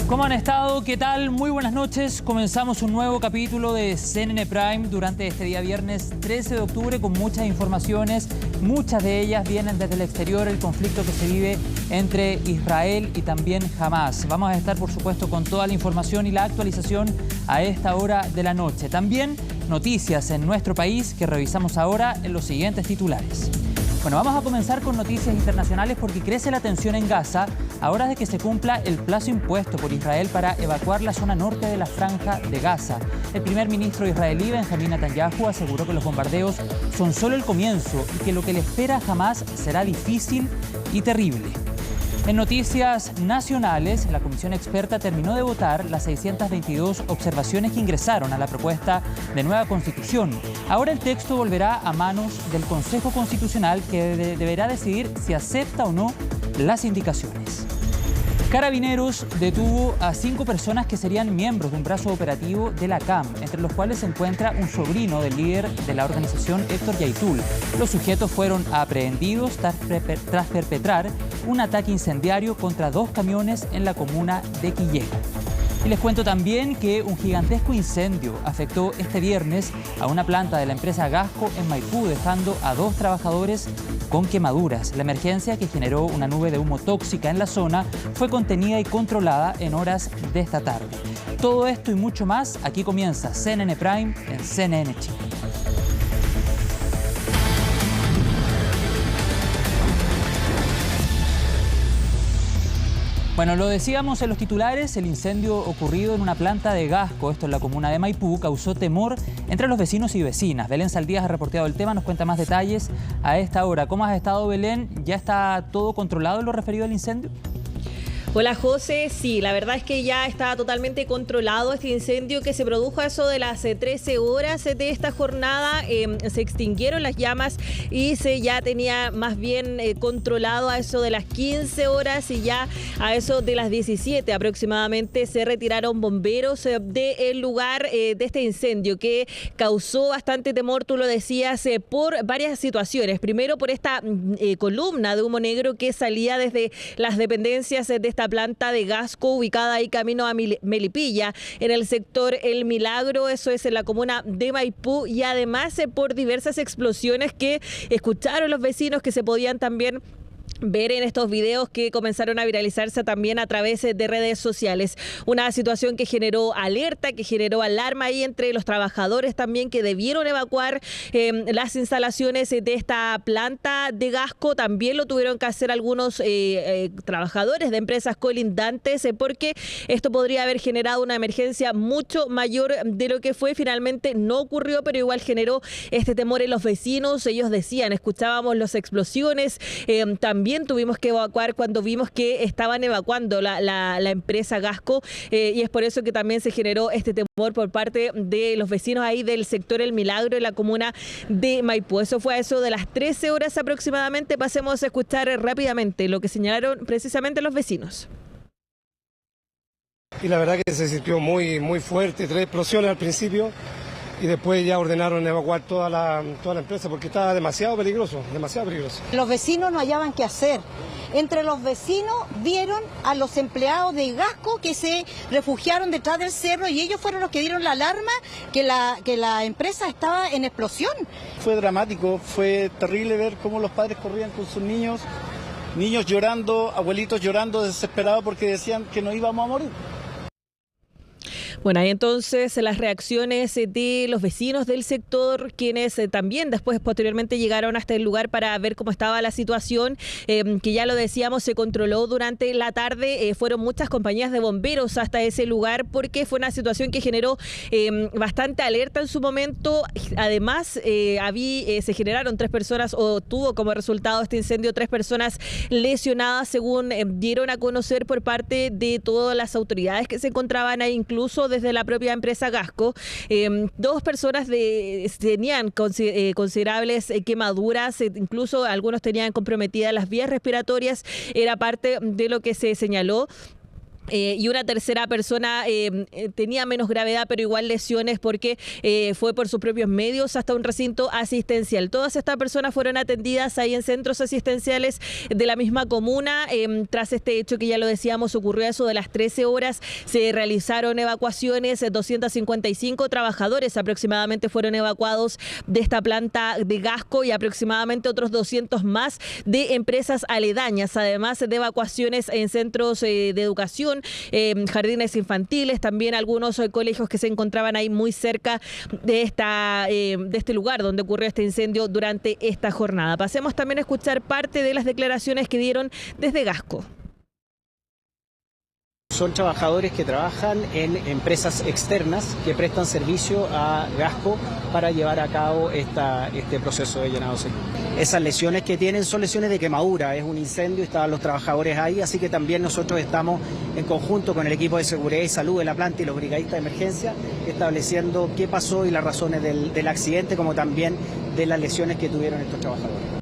¿Cómo han estado? ¿Qué tal? Muy buenas noches. Comenzamos un nuevo capítulo de CNN Prime durante este día viernes 13 de octubre con muchas informaciones. Muchas de ellas vienen desde el exterior, el conflicto que se vive entre Israel y también Hamas. Vamos a estar, por supuesto, con toda la información y la actualización a esta hora de la noche. También noticias en nuestro país que revisamos ahora en los siguientes titulares. Bueno, vamos a comenzar con noticias internacionales porque crece la tensión en Gaza a horas de que se cumpla el plazo impuesto por Israel para evacuar la zona norte de la franja de Gaza. El primer ministro israelí, Benjamín Netanyahu, aseguró que los bombardeos son solo el comienzo y que lo que le espera a Hamas será difícil y terrible. En noticias nacionales, la comisión experta terminó de votar las 622 observaciones que ingresaron a la propuesta de nueva constitución. Ahora el texto volverá a manos del Consejo Constitucional que deberá decidir si acepta o no las indicaciones. Carabineros detuvo a 5 personas que serían miembros de un brazo operativo de la CAM, entre los cuales se encuentra un sobrino del líder de la organización, Héctor Yaitul. Los sujetos fueron aprehendidos tras perpetrar un ataque incendiario contra 2 camiones en la comuna de Quillego. Y les cuento también que un gigantesco incendio afectó este viernes a una planta de la empresa Gasco en Maipú, dejando a 2 trabajadores con quemaduras. La emergencia, que generó una nube de humo tóxica en la zona, fue contenida y controlada en horas de esta tarde. Todo esto y mucho más, aquí comienza CNN Prime en CNN Chile. Bueno, lo decíamos en los titulares, el incendio ocurrido en una planta de Gasco, esto en la comuna de Maipú, causó temor entre los vecinos y vecinas. Belén Saldías ha reporteado el tema, nos cuenta más detalles a esta hora. ¿Cómo has estado, Belén? ¿Ya está todo controlado en lo referido al incendio? Hola José, sí, la verdad es que ya está totalmente controlado este incendio que se produjo a eso de las 13 horas de esta jornada. Se extinguieron las llamas y se ya tenía más bien controlado a eso de las 15 horas y ya a eso de las 17 aproximadamente se retiraron bomberos del lugar de este incendio que causó bastante temor, tú lo decías, por varias situaciones. Primero por esta columna de humo negro que salía desde las dependencias de esta planta de Gasco ubicada ahí camino a Melipilla en el sector El Milagro, eso es en la comuna de Maipú, y además por diversas explosiones que escucharon los vecinos que se podían también ver en estos videos que comenzaron a viralizarse también a través de redes sociales. Una situación que generó alerta, que generó alarma ahí entre los trabajadores también que debieron evacuar las instalaciones de esta planta de Gasco. También lo tuvieron que hacer algunos trabajadores de empresas colindantes porque esto podría haber generado una emergencia mucho mayor de lo que fue. Finalmente no ocurrió, pero igual generó este temor en los vecinos. Ellos decían, escuchábamos las explosiones, también tuvimos que evacuar cuando vimos que estaban evacuando la empresa Gasco y es por eso que también se generó este temor por parte de los vecinos ahí del sector El Milagro en la comuna de Maipú. Eso fue a eso de las 13 horas aproximadamente. Pasemos a escuchar rápidamente lo que señalaron precisamente los vecinos. Y la verdad que se sintió muy fuerte, 3 explosiones al principio. Y después ya ordenaron evacuar toda la empresa porque estaba demasiado peligroso, demasiado peligroso. Los vecinos no hallaban qué hacer. Entre los vecinos vieron a los empleados de Gasco que se refugiaron detrás del cerro y ellos fueron los que dieron la alarma que la empresa estaba en explosión. Fue dramático, fue terrible ver cómo los padres corrían con sus niños llorando, abuelitos llorando desesperados porque decían que no íbamos a morir. Bueno, ahí entonces las reacciones de los vecinos del sector, quienes también después posteriormente llegaron hasta el lugar para ver cómo estaba la situación, que ya lo decíamos, se controló durante la tarde. Fueron muchas compañías de bomberos hasta ese lugar porque fue una situación que generó bastante alerta en su momento. Además, se generaron 3 personas o tuvo como resultado este incendio 3 personas lesionadas, según dieron a conocer por parte de todas las autoridades que se encontraban ahí, incluso desde la propia empresa Gasco. 2 personas tenían considerables quemaduras, incluso algunos tenían comprometidas las vías respiratorias, era parte de lo que se señaló. Y una tercera persona tenía menos gravedad, pero igual lesiones porque fue por sus propios medios hasta un recinto asistencial. Todas estas personas fueron atendidas ahí en centros asistenciales de la misma comuna. Tras este hecho que ya lo decíamos, ocurrió a eso de las 13 horas, se realizaron evacuaciones, 255 trabajadores aproximadamente fueron evacuados de esta planta de Gasco y aproximadamente otros 200 más de empresas aledañas, además de evacuaciones en centros de educación, jardines infantiles, también algunos colegios que se encontraban ahí muy cerca de este lugar donde ocurrió este incendio durante esta jornada. Pasemos también a escuchar parte de las declaraciones que dieron desde Gasco. Son trabajadores que trabajan en empresas externas que prestan servicio a Gasco para llevar a cabo este proceso de llenado seco. Esas lesiones que tienen son lesiones de quemadura, es un incendio, estaban los trabajadores ahí, así que también nosotros estamos en conjunto con el equipo de seguridad y salud de la planta y los brigadistas de emergencia estableciendo qué pasó y las razones del accidente, como también de las lesiones que tuvieron estos trabajadores.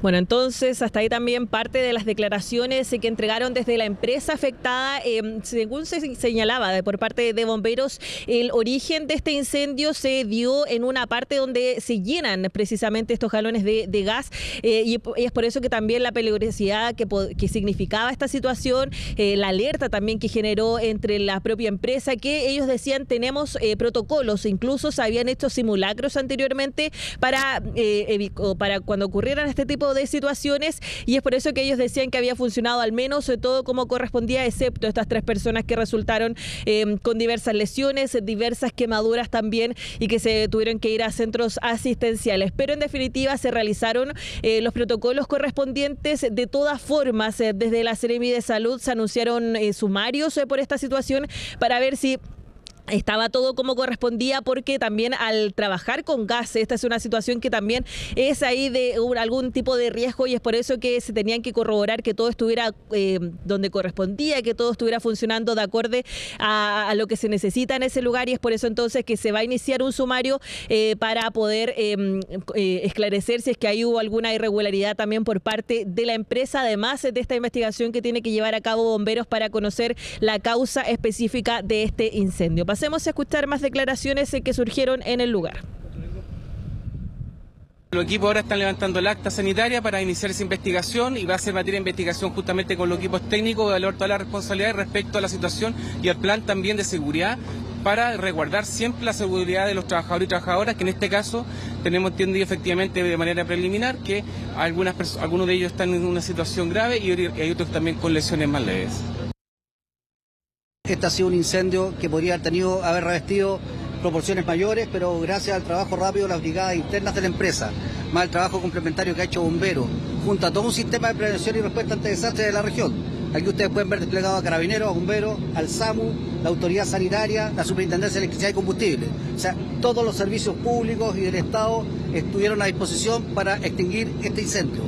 Bueno, entonces hasta ahí también parte de las declaraciones que entregaron desde la empresa afectada. Según se señalaba por parte de bomberos, el origen de este incendio se dio en una parte donde se llenan precisamente estos galones de gas y es por eso que también la peligrosidad que significaba esta situación, la alerta también que generó entre la propia empresa, que ellos decían tenemos protocolos, incluso se habían hecho simulacros anteriormente para cuando ocurrieran este tipo de situaciones, y es por eso que ellos decían que había funcionado al menos todo como correspondía, excepto estas 3 personas que resultaron con diversas lesiones, diversas quemaduras también, y que se tuvieron que ir a centros asistenciales. Pero en definitiva se realizaron los protocolos correspondientes. De todas formas, desde la Seremi de Salud se anunciaron sumarios por esta situación para ver si estaba todo como correspondía, porque también al trabajar con gas, esta es una situación que también es ahí de algún tipo de riesgo, y es por eso que se tenían que corroborar que todo estuviera donde correspondía, que todo estuviera funcionando de acuerdo a lo que se necesita en ese lugar, y es por eso entonces que se va a iniciar un sumario para poder esclarecer si es que ahí hubo alguna irregularidad también por parte de la empresa, además de esta investigación que tiene que llevar a cabo bomberos para conocer la causa específica de este incendio. Pasemos a escuchar más declaraciones que surgieron en el lugar. Los equipos ahora están levantando el acta sanitaria para iniciar esa investigación, y va a ser materia de investigación justamente con los equipos técnicos, evaluar todas las responsabilidades respecto a la situación y al plan también de seguridad para resguardar siempre la seguridad de los trabajadores y trabajadoras, que en este caso tenemos entendido efectivamente de manera preliminar que algunos de ellos están en una situación grave y hay otros también con lesiones más leves. Este ha sido un incendio que podría haber revestido proporciones mayores, pero gracias al trabajo rápido de las brigadas internas de la empresa, más el trabajo complementario que ha hecho Bomberos, junto a todo un sistema de prevención y respuesta ante desastres de la región. Aquí ustedes pueden ver desplegado a Carabineros, a Bomberos, al SAMU, la Autoridad Sanitaria, la Superintendencia de Electricidad y Combustible. O sea, todos los servicios públicos y del Estado estuvieron a disposición para extinguir este incendio.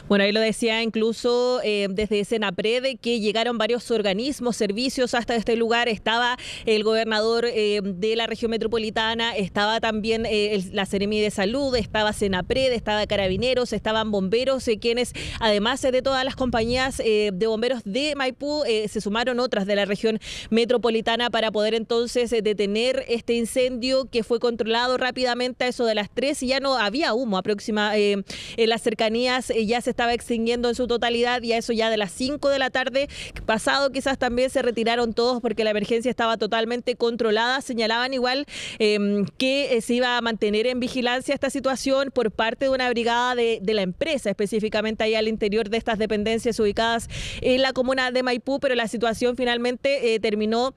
Bueno, ahí lo decía incluso desde Senapred, que llegaron varios organismos, servicios hasta este lugar. Estaba el gobernador de la región metropolitana, estaba también la Seremi de Salud, estaba Senapred, estaba Carabineros, estaban bomberos, quienes además de todas las compañías de bomberos de Maipú, se sumaron otras de la región metropolitana para poder entonces detener este incendio, que fue controlado rápidamente a eso de las 3 y ya no había humo en las cercanías, ya se estaba extinguiendo en su totalidad, y a eso ya de las 5 de la tarde pasado quizás también se retiraron todos porque la emergencia estaba totalmente controlada. Señalaban igual que se iba a mantener en vigilancia esta situación por parte de una brigada de la empresa, específicamente ahí al interior de estas dependencias ubicadas en la comuna de Maipú, pero la situación finalmente terminó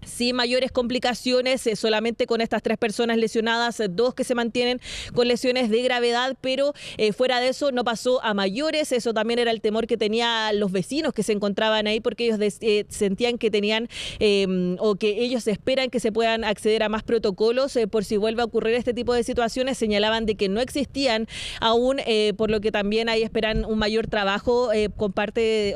sin mayores complicaciones, solamente con estas 3 personas lesionadas, 2 que se mantienen con lesiones de gravedad, pero fuera de eso no pasó a mayores. Eso también era el temor que tenían los vecinos que se encontraban ahí, porque ellos sentían que tenían o que ellos esperan que se puedan acceder a más protocolos por si vuelve a ocurrir este tipo de situaciones. Señalaban de que no existían aún, por lo que también ahí esperan un mayor trabajo por parte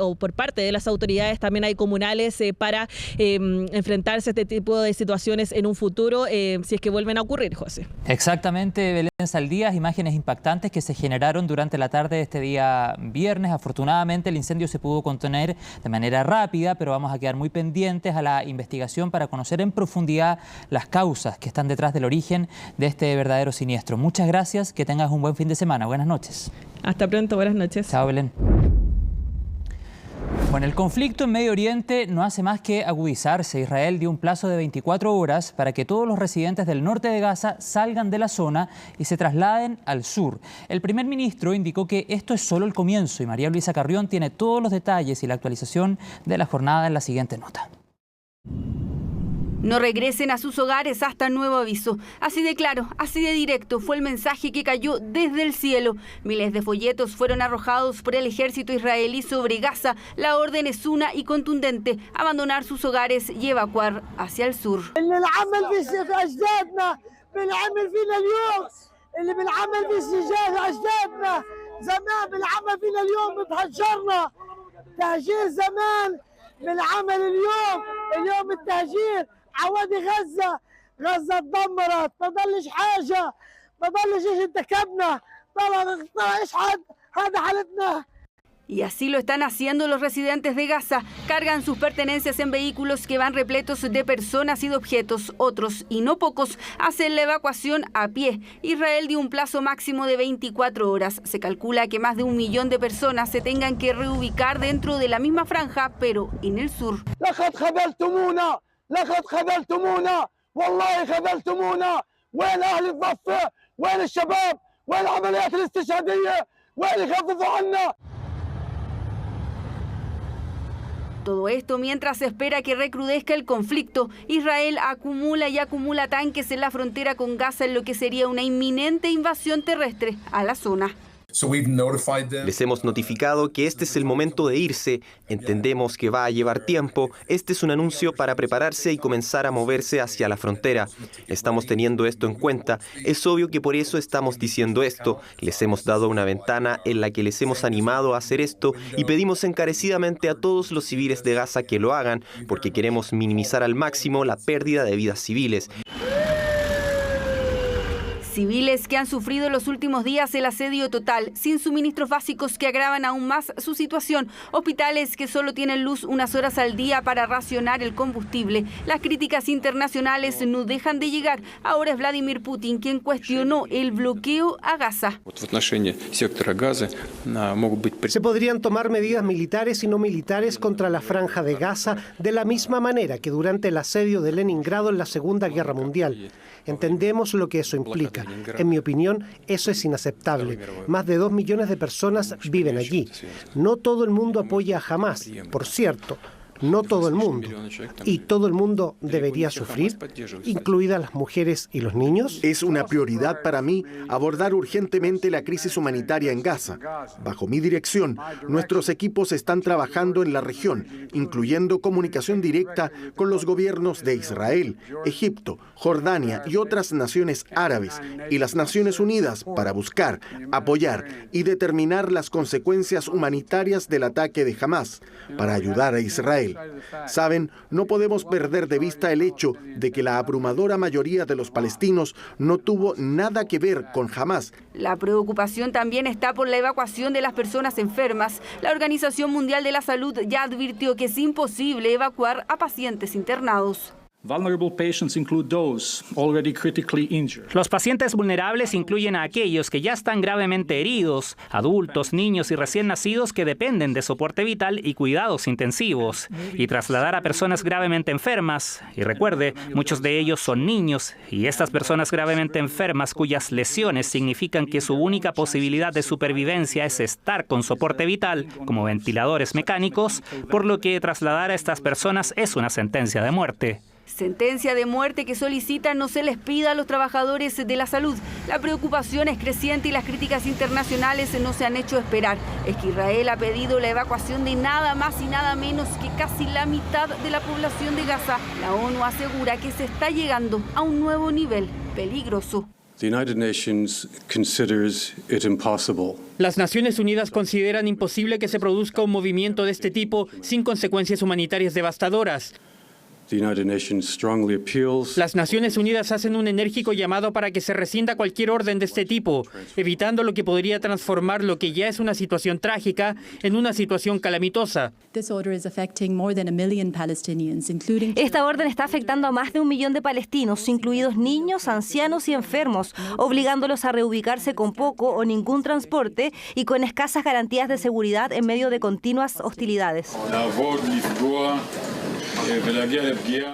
de las autoridades, también hay comunales, para enfrentarse evitarse este tipo de situaciones en un futuro si es que vuelven a ocurrir, José. Exactamente, Belén Saldías, imágenes impactantes que se generaron durante la tarde de este día viernes. Afortunadamente el incendio se pudo contener de manera rápida, pero vamos a quedar muy pendientes a la investigación para conocer en profundidad las causas que están detrás del origen de este verdadero siniestro. Muchas gracias, que tengas un buen fin de semana. Buenas noches. Hasta pronto, buenas noches. Chao, Belén. Bueno, el conflicto en Medio Oriente no hace más que agudizarse. Israel dio un plazo de 24 horas para que todos los residentes del norte de Gaza salgan de la zona y se trasladen al sur. El primer ministro indicó que esto es solo el comienzo y María Luisa Carrión tiene todos los detalles y la actualización de la jornada en la siguiente nota. No regresen a sus hogares hasta nuevo aviso. Así de claro, así de directo fue el mensaje que cayó desde el cielo. Miles de folletos fueron arrojados por el ejército israelí sobre Gaza. La orden es una y contundente: abandonar sus hogares y evacuar hacia el sur. عوادي غزة اتدمرت، ما ضلش حاجة، ما ضلش ايش انتكبنا، طلع ايش هذا حالتنا. Y así lo están haciendo los residentes de Gaza. Cargan sus pertenencias en vehículos que van repletos de personas y de objetos. Otros, y no pocos, hacen la evacuación a pie. Israel dio un plazo máximo de 24 horas. Se calcula que más de 1 millón de personas se tengan que reubicar dentro de la misma franja, pero en el sur. لقد خذلتمونا والله خذلتمونا وين أهل الضفة وين الشباب وين العمليات الاستشهادية وين يخففوا عنا. Todo esto mientras se espera que recrudezca el conflicto. Israel acumula y acumula tanques en la frontera con Gaza en lo que sería una inminente invasión terrestre a la zona. Les hemos notificado que este es el momento de irse. Entendemos que va a llevar tiempo. Este es un anuncio para prepararse y comenzar a moverse hacia la frontera. Estamos teniendo esto en cuenta. Es obvio que por eso estamos diciendo esto. Les hemos dado una ventana en la que les hemos animado a hacer esto y pedimos encarecidamente a todos los civiles de Gaza que lo hagan porque queremos minimizar al máximo la pérdida de vidas civiles. Civiles que han sufrido los últimos días el asedio total, sin suministros básicos que agravan aún más su situación, hospitales que solo tienen luz unas horas al día para racionar el combustible. Las críticas internacionales no dejan de llegar. Ahora es Vladimir Putin quien cuestionó el bloqueo a Gaza. Se podrían tomar medidas militares y no militares contra la franja de Gaza de la misma manera que durante el asedio de Leningrado en la Segunda Guerra Mundial. Entendemos lo que eso implica. En mi opinión, eso es inaceptable. Más de 2 millones de personas viven allí. No todo el mundo apoya a Hamás, por cierto. No todo el mundo. ¿Y todo el mundo debería sufrir, incluidas las mujeres y los niños? Es una prioridad para mí abordar urgentemente la crisis humanitaria en Gaza. Bajo mi dirección, nuestros equipos están trabajando en la región, incluyendo comunicación directa con los gobiernos de Israel, Egipto, Jordania y otras naciones árabes y las Naciones Unidas para buscar, apoyar y determinar las consecuencias humanitarias del ataque de Hamás, para ayudar a Israel. Saben, no podemos perder de vista el hecho de que la abrumadora mayoría de los palestinos no tuvo nada que ver con Hamás. La preocupación también está por la evacuación de las personas enfermas. La Organización Mundial de la Salud ya advirtió que es imposible evacuar a pacientes internados. Los pacientes vulnerables incluyen a aquellos que ya están gravemente heridos, adultos, niños y recién nacidos que dependen de soporte vital y cuidados intensivos, y trasladar a personas gravemente enfermas. Y recuerde, muchos de ellos son niños, y estas personas gravemente enfermas cuyas lesiones significan que su única posibilidad de supervivencia es estar con soporte vital, como ventiladores mecánicos, por lo que trasladar a estas personas es una sentencia de muerte. Sentencia de muerte que solicitan no se les pida a los trabajadores de la salud. La preocupación es creciente y las críticas internacionales no se han hecho esperar. Es que Israel ha pedido la evacuación de nada más y nada menos que casi la mitad de la población de Gaza. La ONU asegura que se está llegando a un nuevo nivel peligroso. Las Naciones Unidas consideran imposible que se produzca un movimiento de este tipo sin consecuencias humanitarias devastadoras. Las Naciones Unidas hacen un enérgico llamado para que se rescinda cualquier orden de este tipo, evitando lo que podría transformar lo que ya es una situación trágica en una situación calamitosa. Esta orden está afectando a más de 1 millón de palestinos, incluidos niños, ancianos y enfermos, obligándolos a reubicarse con poco o ningún transporte y con escasas garantías de seguridad en medio de continuas hostilidades.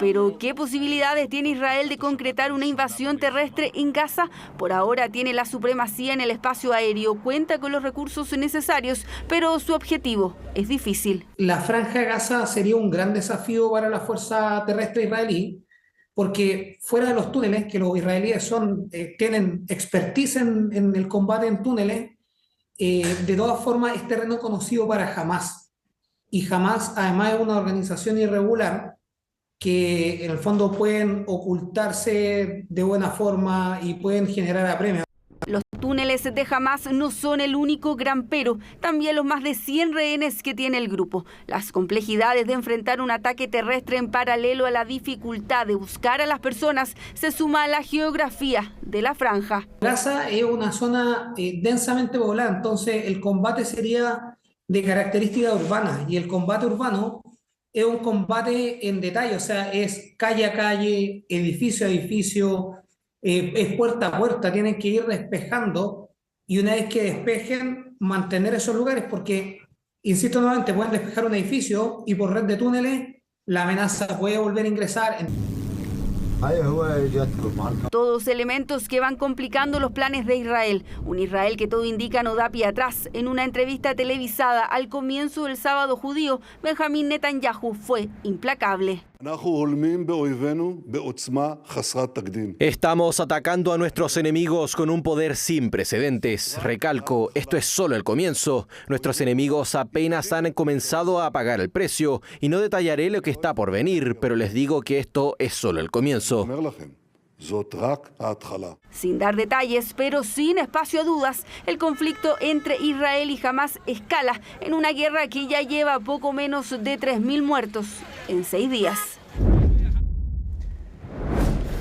Pero, ¿qué posibilidades tiene Israel de concretar una invasión terrestre en Gaza? Por ahora tiene la supremacía en el espacio aéreo, cuenta con los recursos necesarios, pero su objetivo es difícil. La Franja de Gaza sería un gran desafío para la fuerza terrestre israelí, porque fuera de los túneles, que los israelíes tienen expertise en el combate en túneles, de todas formas es terreno conocido para Hamás. Y Hamás además es una organización irregular que en el fondo pueden ocultarse de buena forma y pueden generar apremios. Los túneles de Hamás no son el único gran pero, también los más de 100 rehenes que tiene el grupo. Las complejidades de enfrentar un ataque terrestre en paralelo a la dificultad de buscar a las personas se suma a la geografía de la franja. Gaza es una zona densamente poblada, entonces el combate sería de características urbanas, y el combate urbano es un combate en detalle, o sea, es calle a calle, edificio a edificio, es puerta a puerta, tienen que ir despejando, y una vez que despejen, mantener esos lugares, porque, insisto nuevamente, pueden despejar un edificio y por red de túneles la amenaza puede volver a ingresar. Todos elementos que van complicando los planes de Israel. Un Israel que todo indica no da pie atrás. En una entrevista televisada al comienzo del sábado judío, Benjamín Netanyahu fue implacable. Estamos atacando a nuestros enemigos con un poder sin precedentes. Recalco, esto es solo el comienzo. Nuestros enemigos apenas han comenzado a pagar el precio y no detallaré lo que está por venir, pero les digo que esto es solo el comienzo. Sin dar detalles, pero sin espacio a dudas, el conflicto entre Israel y Hamás escala en una guerra que ya lleva poco menos de 3.000 muertos en 6 días.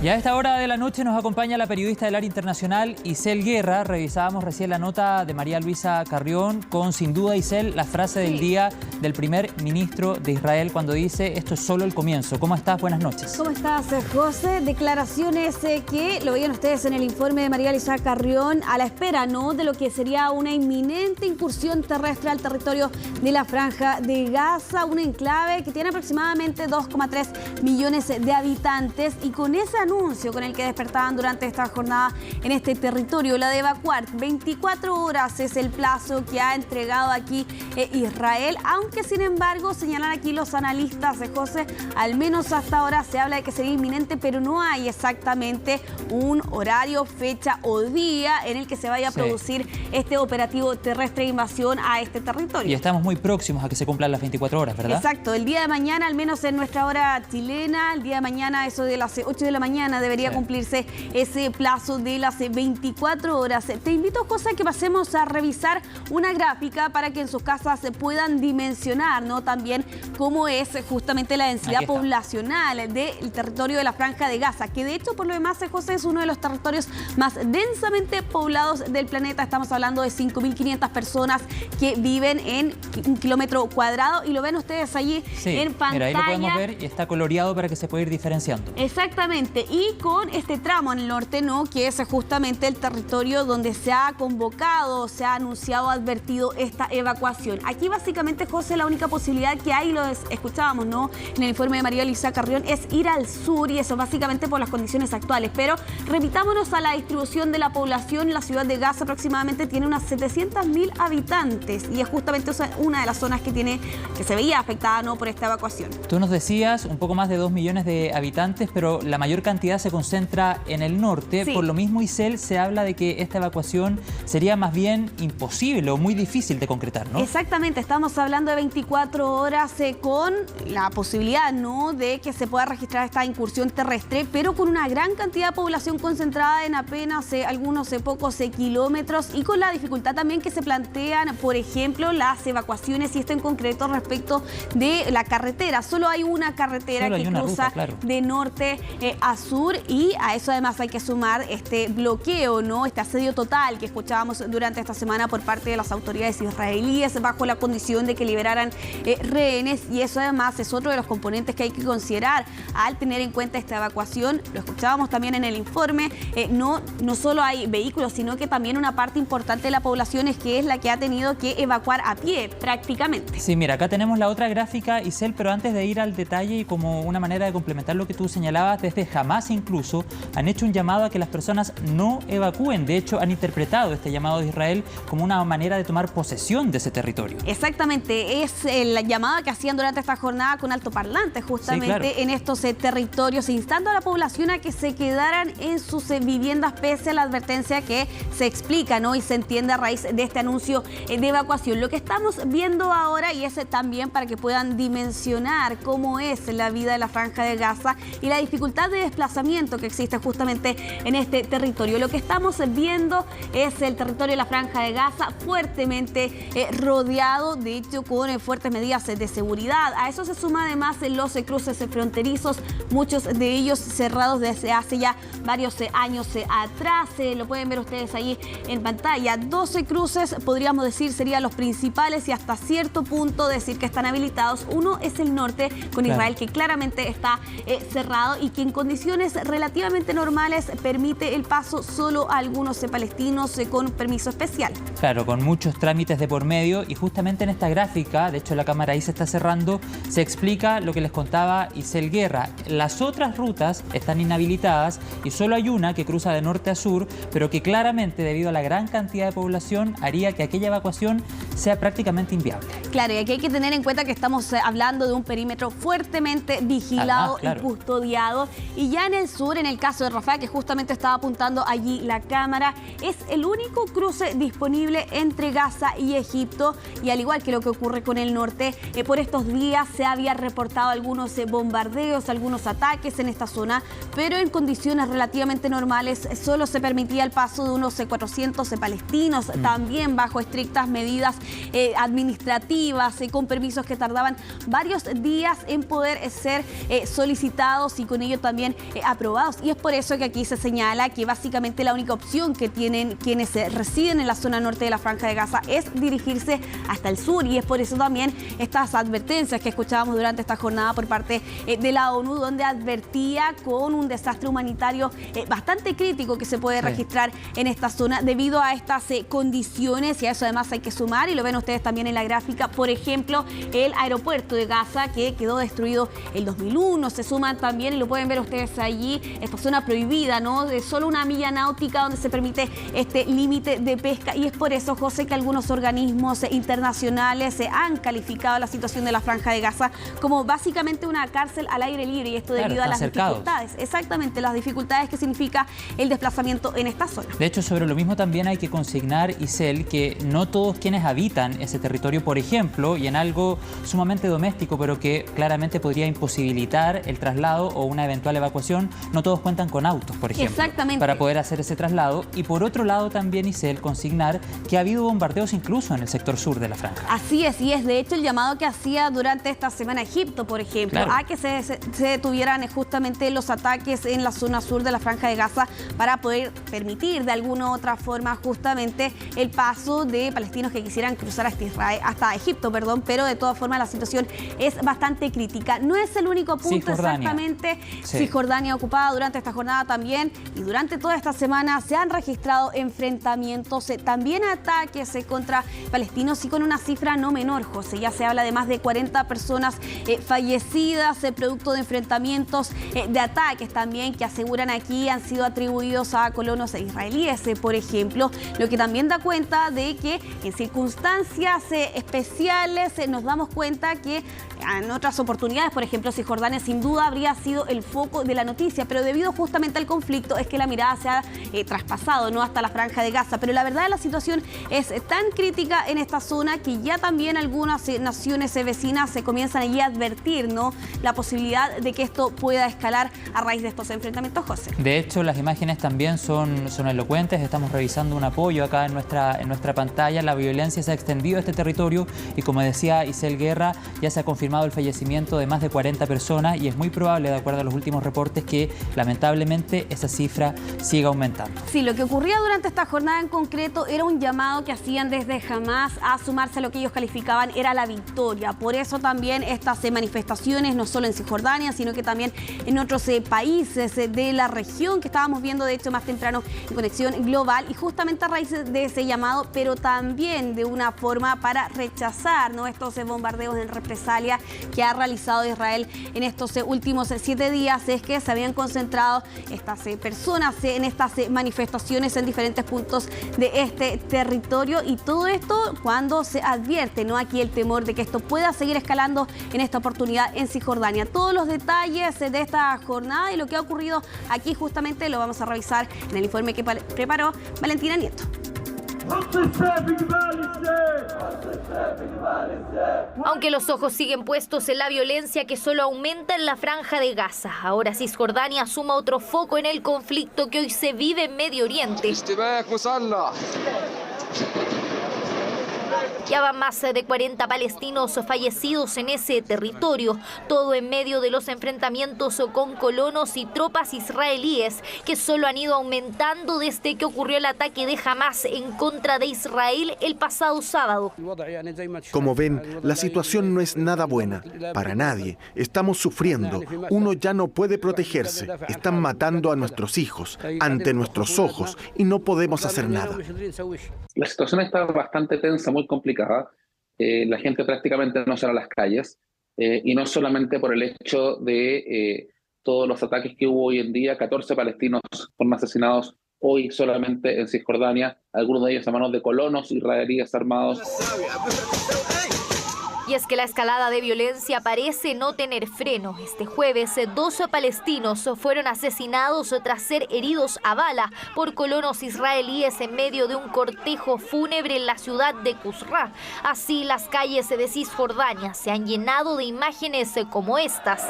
Y a esta hora de la noche nos acompaña la periodista del área internacional, Isel Guerra. Revisábamos recién la nota de María Luisa Carrión con, sin duda, Isel, la frase del día del primer ministro de Israel cuando dice: esto es solo el comienzo. ¿Cómo estás? Buenas noches. ¿Cómo estás, José? Declaraciones que lo veían ustedes en el informe de María Luisa Carrión, a la espera, ¿no?, de lo que sería una inminente incursión terrestre al territorio de la Franja de Gaza, un enclave que tiene aproximadamente 2,3 millones de habitantes, y con ese anuncio con el que despertaban durante esta jornada en este territorio, la de evacuar 24 horas es el plazo que ha entregado aquí Israel, aunque sin embargo señalan aquí los analistas, José, al menos hasta ahora se habla de que sería inminente, pero no hay exactamente un horario, fecha o día en el que se vaya a producir este operativo terrestre de invasión a este territorio. Y estamos muy próximos a que se cumplan las 24 horas, ¿verdad? Exacto, el día de mañana, al menos en nuestra hora chilena, el día de mañana, eso de las 8 de la mañana, debería cumplirse ese plazo de las 24 horas. Te invito, José, a que pasemos a revisar una gráfica para que en sus casas se puedan dimensionar, ¿no?, también cómo es justamente la densidad poblacional del territorio de la Franja de Gaza, que de hecho, por lo demás, José, es uno de los territorios más densamente poblados del planeta. Estamos hablando de 5.500 personas que viven en 1 kilómetro cuadrado, y lo ven ustedes allí en pantalla. Mira, ahí lo podemos ver y está coloreado para que se pueda ir diferenciando. Exactamente, y con este tramo en el norte, ¿no?, que es justamente el territorio donde se ha convocado, se ha anunciado, advertido esta evacuación. Aquí básicamente, José, la única posibilidad que hay, lo escuchábamos, ¿no?, en el informe de María Luisa Carrión, es ir al sur, y eso básicamente por las condiciones actuales. Pero remitámonos a la distribución de la población. La ciudad de Gaza aproximadamente tiene unas 700.000 habitantes, y es justamente una de las zonas que se veía afectada, ¿no?, por esta evacuación. Tú nos decías un poco más de 2 millones de habitantes, pero la mayor cantidad cantidad se concentra en el norte. Sí. Por lo mismo, Isel, se habla de que esta evacuación sería más bien imposible o muy difícil de concretar, ¿no? Exactamente, estamos hablando de 24 horas con la posibilidad, ¿no?, de que se pueda registrar esta incursión terrestre, pero con una gran cantidad de población concentrada en apenas algunos pocos kilómetros, y con la dificultad también que se plantean, por ejemplo, las evacuaciones, y esto en concreto respecto de la carretera. Solo hay una carretera que cruza de norte a sur, y a eso además hay que sumar este bloqueo, ¿no?, este asedio total que escuchábamos durante esta semana por parte de las autoridades israelíes bajo la condición de que liberaran rehenes, y eso además es otro de los componentes que hay que considerar al tener en cuenta esta evacuación. Lo escuchábamos también en el informe, no solo hay vehículos, sino que también una parte importante de la población es que es la que ha tenido que evacuar a pie prácticamente. Sí, mira, acá tenemos la otra gráfica, Isel, pero antes de ir al detalle y como una manera de complementar lo que tú señalabas, desde Hamas incluso han hecho un llamado a que las personas no evacúen. De hecho, han interpretado este llamado de Israel como una manera de tomar posesión de ese territorio. Exactamente, es la llamada que hacían durante esta jornada con altoparlantes justamente en estos territorios, instando a la población a que se quedaran en sus viviendas pese a la advertencia que se explica, ¿no?, y se entiende a raíz de este anuncio de evacuación. Lo que estamos viendo ahora, y es también para que puedan dimensionar cómo es la vida de la Franja de Gaza y la dificultad de desplazamiento que existe justamente en este territorio. Lo que estamos viendo es el territorio de la Franja de Gaza fuertemente rodeado, de hecho con fuertes medidas de seguridad. A eso se suma además los cruces fronterizos, muchos de ellos cerrados desde hace ya varios años atrás. Lo pueden ver ustedes ahí en pantalla. 12 cruces, podríamos decir, serían los principales, y hasta cierto punto decir que están habilitados. Uno es el norte con Israel, que claramente está cerrado y que en condiciones relativamente normales permite el paso solo a algunos palestinos con permiso especial. Claro, con muchos trámites de por medio, y justamente en esta gráfica, de hecho la cámara ahí se está cerrando, se explica lo que les contaba Isel Guerra. Las otras rutas están inhabilitadas y solo hay una que cruza de norte a sur, pero que claramente debido a la gran cantidad de población haría que aquella evacuación sea prácticamente inviable. Claro, y aquí hay que tener en cuenta que estamos hablando de un perímetro fuertemente vigilado y custodiado, y ya en el sur, en el caso de Rafah, que justamente estaba apuntando allí la cámara, es el único cruce disponible entre Gaza y Egipto, y al igual que lo que ocurre con el norte, por estos días se había reportado algunos bombardeos, algunos ataques en esta zona, pero en condiciones relativamente normales solo se permitía el paso de unos 400 palestinos, también bajo estrictas medidas administrativas, con permisos que tardaban varios días en poder ser solicitados y con ello también aprobados. Y es por eso que aquí se señala que básicamente la única opción que tienen quienes residen en la zona norte de la Franja de Gaza es dirigirse hasta el sur, y es por eso también estas advertencias que escuchábamos durante esta jornada por parte de la ONU, donde advertía con un desastre humanitario bastante crítico que se puede registrar en esta zona debido a estas condiciones, y a eso además hay que sumar, y lo ven ustedes también en la gráfica, por ejemplo, el aeropuerto de Gaza, que quedó destruido el 2001, se suman también, y lo pueden ver ustedes allí, esta zona prohibida, ¿no?, de solo una milla náutica donde se permite este límite de pesca, y es por eso, José, que algunos organismos internacionales han calificado la situación de la Franja de Gaza como básicamente una cárcel al aire libre, y esto debido a las dificultades, exactamente, las dificultades que significa el desplazamiento en esta zona. De hecho, sobre lo mismo también hay que consignar, Isel, que no todos quienes habitan ese territorio, por ejemplo, y en algo sumamente doméstico, pero que claramente podría imposibilitar el traslado o una eventual evacuación, no todos cuentan con autos, por ejemplo, para poder hacer ese traslado. Y por otro lado también, Isel, consignar que ha habido bombardeos incluso en el sector sur de la franja. Así es, y es de hecho el llamado que hacía durante esta semana Egipto, por ejemplo, a que se detuvieran justamente los ataques en la zona sur de la Franja de Gaza para poder permitir de alguna u otra forma justamente el paso de palestinos que quisieran cruzar hasta Egipto, pero de todas formas la situación es bastante crítica. No es el único punto exactamente. Cisjordania ocupada durante esta jornada también, y durante toda esta semana se han registrado enfrentamientos, también ataques contra palestinos, y con una cifra no menor, José. Ya se habla de más de 40 personas fallecidas, producto de enfrentamientos, de ataques también que aseguran aquí han sido atribuidos a colonos israelíes, por ejemplo, lo que también da cuenta de que en circunstancias especiales nos damos cuenta que en otras oportunidades, por ejemplo, Cisjordania sin duda habría sido el foco de la noticia, pero debido justamente al conflicto es que la mirada se ha traspasado, ¿no?, hasta la Franja de Gaza. Pero la verdad, la situación es tan crítica en esta zona que ya también algunas naciones vecinas se comienzan allí a advertir, ¿no?, la posibilidad de que esto pueda escalar a raíz de estos enfrentamientos, José. De hecho, las imágenes también son elocuentes. Estamos revisando un apoyo acá en nuestra pantalla. La violencia se ha extendido a este territorio y, como decía Isel Guerra, ya se ha confirmado el fallecimiento de más de 40 personas y es muy probable, de acuerdo a los últimos reportes, que lamentablemente esa cifra siga aumentando. Sí, lo que ocurría durante esta jornada en concreto era un llamado que hacían desde Hamás a sumarse a lo que ellos calificaban era la victoria. Por eso también estas manifestaciones, no solo en Cisjordania, sino que también en otros países de la región, que estábamos viendo de hecho más temprano en Conexión Global, y justamente a raíz de ese llamado, pero también de una forma para rechazar, ¿no?, estos bombardeos en represalia que ha realizado Israel en estos últimos 7 días, es que se habían concentrado estas personas en estas manifestaciones en diferentes puntos de este territorio, y todo esto cuando se advierte, ¿no?, aquí el temor de que esto pueda seguir escalando en esta oportunidad en Cisjordania. Todos los detalles de esta jornada y lo que ha ocurrido aquí justamente lo vamos a revisar en el informe que preparó Valentina Nieto. Aunque los ojos siguen puestos en la violencia que solo aumenta en la Franja de Gaza, ahora Cisjordania suma otro foco en el conflicto que hoy se vive en Medio Oriente. Ya van más de 40 palestinos fallecidos en ese territorio, todo en medio de los enfrentamientos con colonos y tropas israelíes que solo han ido aumentando desde que ocurrió el ataque de Hamás en contra de Israel el pasado sábado. Como ven, la situación no es nada buena, para nadie. Estamos sufriendo, uno ya no puede protegerse, están matando a nuestros hijos, ante nuestros ojos, y no podemos hacer nada. La situación está bastante tensa, muy complicada. La gente prácticamente no sale a las calles, y no solamente por el hecho de todos los ataques que hubo hoy en día. 14 palestinos fueron asesinados hoy solamente en Cisjordania, algunos de ellos a manos de colonos israelíes armados. Y es que la escalada de violencia parece no tener freno. Este jueves, 2 palestinos fueron asesinados tras ser heridos a bala por colonos israelíes en medio de un cortejo fúnebre en la ciudad de Qusra. Así, las calles de Cisjordania se han llenado de imágenes como estas.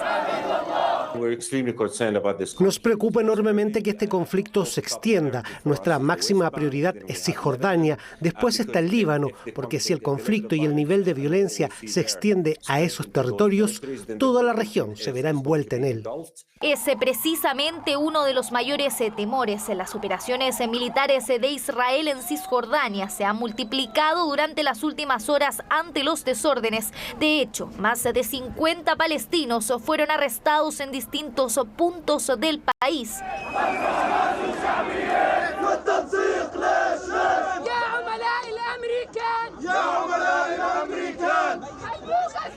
Nos preocupa enormemente que este conflicto se extienda. Nuestra máxima prioridad es Cisjordania, después está el Líbano, porque si el conflicto y el nivel de violencia se extiende a esos territorios, toda la región se verá envuelta en él. Es precisamente uno de los mayores temores. Las operaciones militares de Israel en Cisjordania se han multiplicado durante las últimas horas ante los desórdenes. De hecho, más de 50 palestinos fueron arrestados en distintos puntos del país.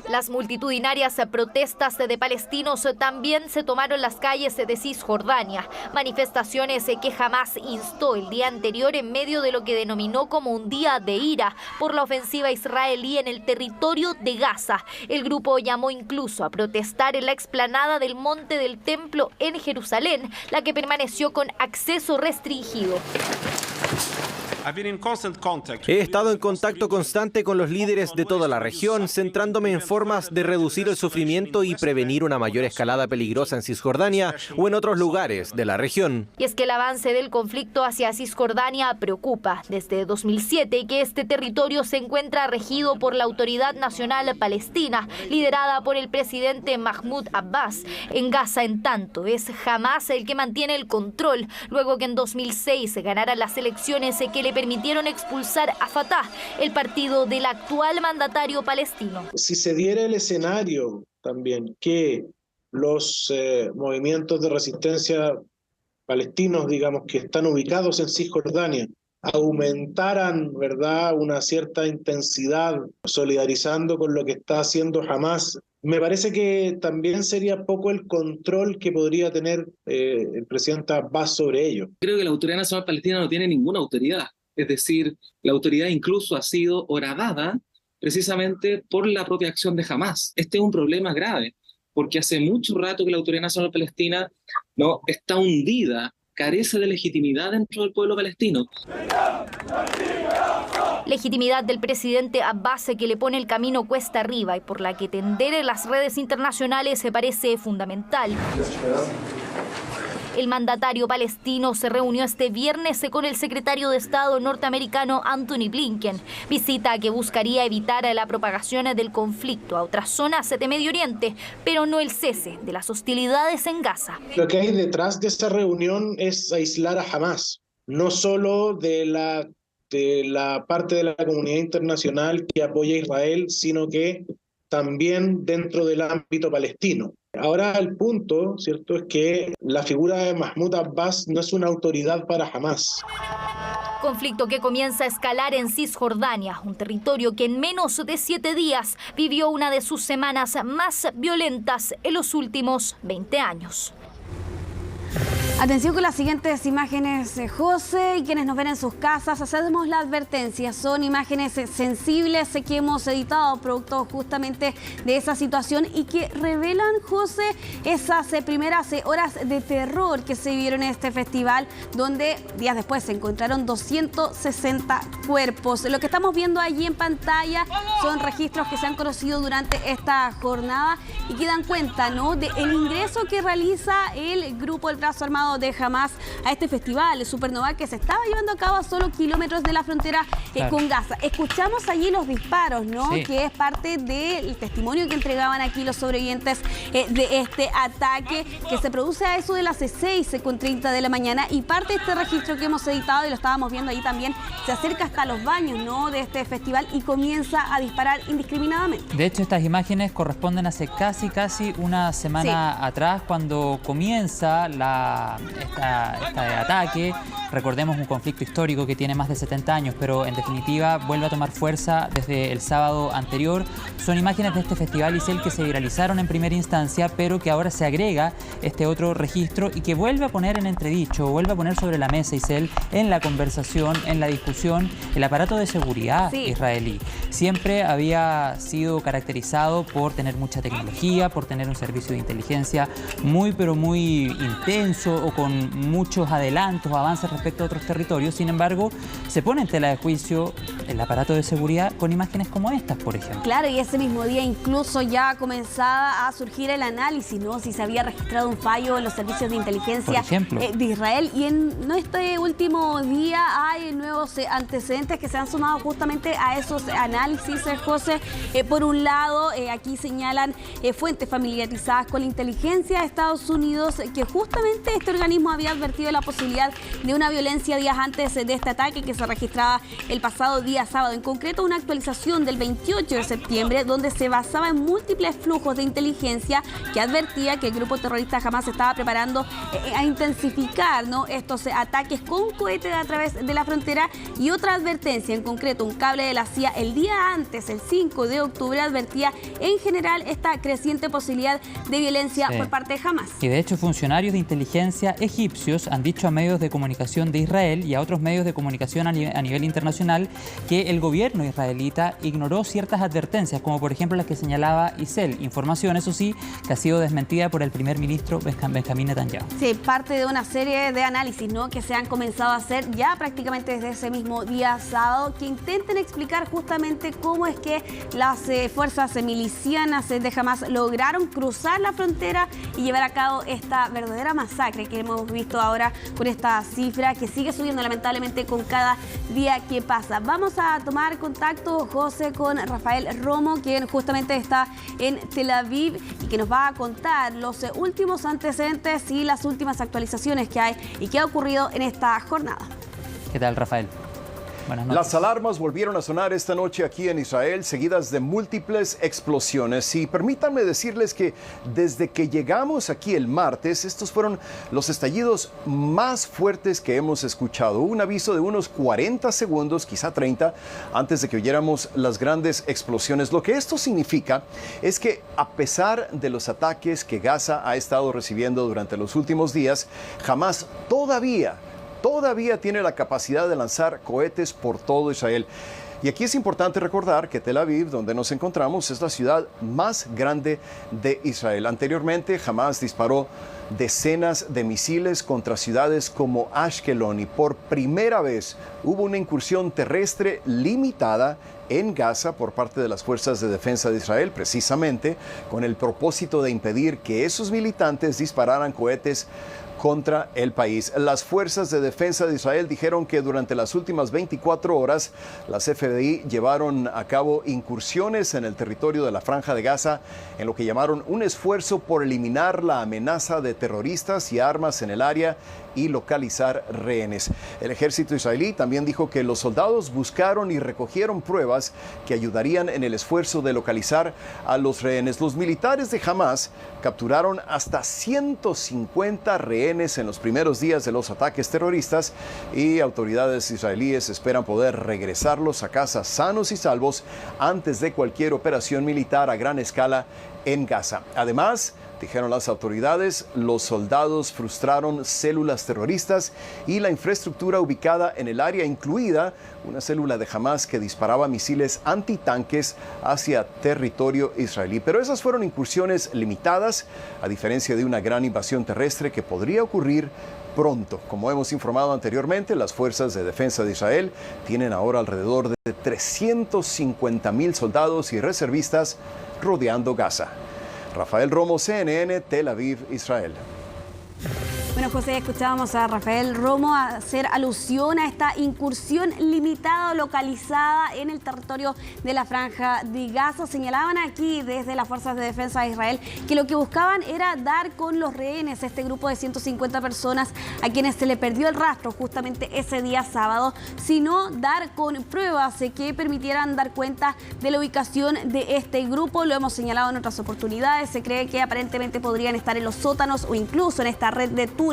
Las multitudinarias protestas de palestinos también se tomaron las calles de Cisjordania, manifestaciones que Hamás instó el día anterior en medio de lo que denominó como un día de ira por la ofensiva israelí en el territorio de Gaza. El grupo llamó incluso a protestar en la explanada del Monte del Templo en Jerusalén, la que permaneció con acceso restringido. He estado en contacto constante con los líderes de toda la región, centrándome en formas de reducir el sufrimiento y prevenir una mayor escalada peligrosa en Cisjordania o en otros lugares de la región. Y es que el avance del conflicto hacia Cisjordania preocupa. Desde 2007 que este territorio se encuentra regido por la Autoridad Nacional Palestina, liderada por el presidente Mahmoud Abbas. En Gaza, en tanto, es Hamás el que mantiene el control, luego que en 2006 ganaran las elecciones que le permitieron expulsar a Fatah, el partido del actual mandatario palestino. Si se diera el escenario también que los movimientos de resistencia palestinos, digamos, que están ubicados en Cisjordania, aumentaran, ¿verdad?, una cierta intensidad, solidarizando con lo que está haciendo Hamás, me parece que también sería poco el control que podría tener el presidente Abbas sobre ello. Creo que la Autoridad Nacional Palestina no tiene ninguna autoridad. Es decir, la autoridad incluso ha sido horadada precisamente por la propia acción de Hamás. Este es un problema grave, porque hace mucho rato que la Autoridad Nacional Palestina ¿no? Está hundida, carece de legitimidad dentro del pueblo palestino. Legitimidad del presidente Abbas, que le pone el camino cuesta arriba y por la que tender en las redes internacionales se parece fundamental. El mandatario palestino se reunió este viernes con el secretario de Estado norteamericano Antony Blinken, visita que buscaría evitar la propagación del conflicto a otras zonas de Medio Oriente, pero no el cese de las hostilidades en Gaza. Lo que hay detrás de esta reunión es aislar a Hamás, no solo de la parte de la comunidad internacional que apoya a Israel, sino que también dentro del ámbito palestino. Ahora el punto, ¿cierto?, es que la figura de Mahmoud Abbas no es una autoridad para Hamás. Conflicto que comienza a escalar en Cisjordania, un territorio que en menos de 7 días vivió una de sus semanas más violentas en los últimos 20 años. Atención con las siguientes imágenes, José, y quienes nos ven en sus casas, hacemos la advertencia. Son imágenes sensibles que hemos editado producto justamente de esa situación y que revelan, José, esas primeras horas de terror que se vivieron en este festival, donde días después se encontraron 260 cuerpos. Lo que estamos viendo allí en pantalla son registros que se han conocido durante esta jornada y que dan cuenta, ¿no?, del ingreso que realiza el grupo del brazo armado de Hamás a este festival Supernova, que se estaba llevando a cabo a solo kilómetros de la frontera con Gaza. Escuchamos allí los disparos, ¿no?, sí, que es parte del testimonio que entregaban aquí los sobrevivientes de este ataque que se produce a eso de las 6:30 de la mañana, y parte de este registro que hemos editado y lo estábamos viendo ahí también, se acerca hasta los baños, ¿no?, de este festival y comienza a disparar indiscriminadamente. De hecho, estas imágenes corresponden hace casi una semana atrás, cuando comienza este ataque. Recordemos un conflicto histórico que tiene más de 70 años, pero en definitiva vuelve a tomar fuerza desde el sábado anterior. Son imágenes de este festival, Isel, que se viralizaron en primera instancia, pero que ahora se agrega este otro registro y que vuelve a poner en entredicho, vuelve a poner sobre la mesa, Isel, en la conversación, en la discusión, el aparato de seguridad israelí. Siempre había sido caracterizado por tener mucha tecnología, por tener un servicio de inteligencia muy intenso o con muchos adelantos, avances respecto a otros territorios. Sin embargo, se pone en tela de juicio el aparato de seguridad con imágenes como estas, por ejemplo. Claro, y ese mismo día incluso ya comenzaba a surgir el análisis, ¿no?, si se había registrado un fallo en los servicios de inteligencia de Israel. Y en este último día hay nuevos antecedentes que se han sumado justamente a esos análisis, José. Por un lado, aquí señalan fuentes familiarizadas con la inteligencia de Estados Unidos que justamente este organismo había advertido la posibilidad de una violencia días antes de este ataque que se registraba el pasado día sábado. En concreto, una actualización del 28 de septiembre donde se basaba en múltiples flujos de inteligencia que advertía que el grupo terrorista Hamás se estaba preparando a intensificar, ¿no?, estos ataques con cohetes a través de la frontera. Y otra advertencia, en concreto, un cable de la CIA el día antes, el 5 de octubre, advertía en general esta creciente posibilidad de violencia por parte de Hamás. Y de hecho, funcionarios de inteligencia egipcios han dicho a medios de comunicación de Israel y a otros medios de comunicación a nivel internacional que el gobierno israelita ignoró ciertas advertencias, como por ejemplo las que señalaba Isel. Información, eso sí, que ha sido desmentida por el primer ministro Benjamín Netanyahu. Sí, parte de una serie de análisis, ¿no?, que se han comenzado a hacer ya prácticamente desde ese mismo día sábado, que intenten explicar justamente cómo es que las fuerzas milicianas de Hamás lograron cruzar la frontera y llevar a cabo esta verdadera masacre que hemos visto ahora con esta cifra que sigue subiendo lamentablemente con cada día que pasa. Vamos a tomar contacto, José, con Rafael Romo, quien justamente está en Tel Aviv y que nos va a contar los últimos antecedentes y las últimas actualizaciones que hay y que ha ocurrido en esta jornada. ¿Qué tal, Rafael? Las alarmas volvieron a sonar esta noche aquí en Israel, seguidas de múltiples explosiones. Y permítanme decirles que desde que llegamos aquí el martes, estos fueron los estallidos más fuertes que hemos escuchado. Hubo un aviso de unos 40 segundos, quizá 30, antes de que oyéramos las grandes explosiones. Lo que esto significa es que a pesar de los ataques que Gaza ha estado recibiendo durante los últimos días, Hamás todavía tiene la capacidad de lanzar cohetes por todo Israel. Y aquí es importante recordar que Tel Aviv, donde nos encontramos, es la ciudad más grande de Israel. Anteriormente, Hamas disparó decenas de misiles contra ciudades como Ashkelon y por primera vez hubo una incursión terrestre limitada en Gaza por parte de las Fuerzas de Defensa de Israel, precisamente con el propósito de impedir que esos militantes dispararan cohetes contra el país. Las Fuerzas de Defensa de Israel dijeron que durante las últimas 24 horas las FBI llevaron a cabo incursiones en el territorio de la Franja de Gaza en lo que llamaron un esfuerzo por eliminar la amenaza de terroristas y armas en el área y localizar rehenes. El ejército israelí también dijo que los soldados buscaron y recogieron pruebas que ayudarían en el esfuerzo de localizar a los rehenes. Los militares de Hamas capturaron hasta 150 rehenes en los primeros días de los ataques terroristas y autoridades israelíes esperan poder regresarlos a casa sanos y salvos antes de cualquier operación militar a gran escala en Gaza. Además, dijeron las autoridades, los soldados frustraron células terroristas y la infraestructura ubicada en el área, incluida una célula de Hamas que disparaba misiles antitanques hacia territorio israelí. Pero esas fueron incursiones limitadas, a diferencia de una gran invasión terrestre que podría ocurrir pronto. Como hemos informado anteriormente, las Fuerzas de Defensa de Israel tienen ahora alrededor de 350,000 soldados y reservistas rodeando Gaza. Rafael Romo, CNN, Tel Aviv, Israel. Bueno, José, escuchábamos a Rafael Romo hacer alusión a esta incursión limitada o localizada en el territorio de la Franja de Gaza. Señalaban aquí desde las Fuerzas de Defensa de Israel que lo que buscaban era dar con los rehenes, este grupo de 150 personas a quienes se le perdió el rastro justamente ese día sábado, sino dar con pruebas que permitieran dar cuenta de la ubicación de este grupo. Lo hemos señalado en otras oportunidades. Se cree que aparentemente podrían estar en los sótanos o incluso en esta red de túneles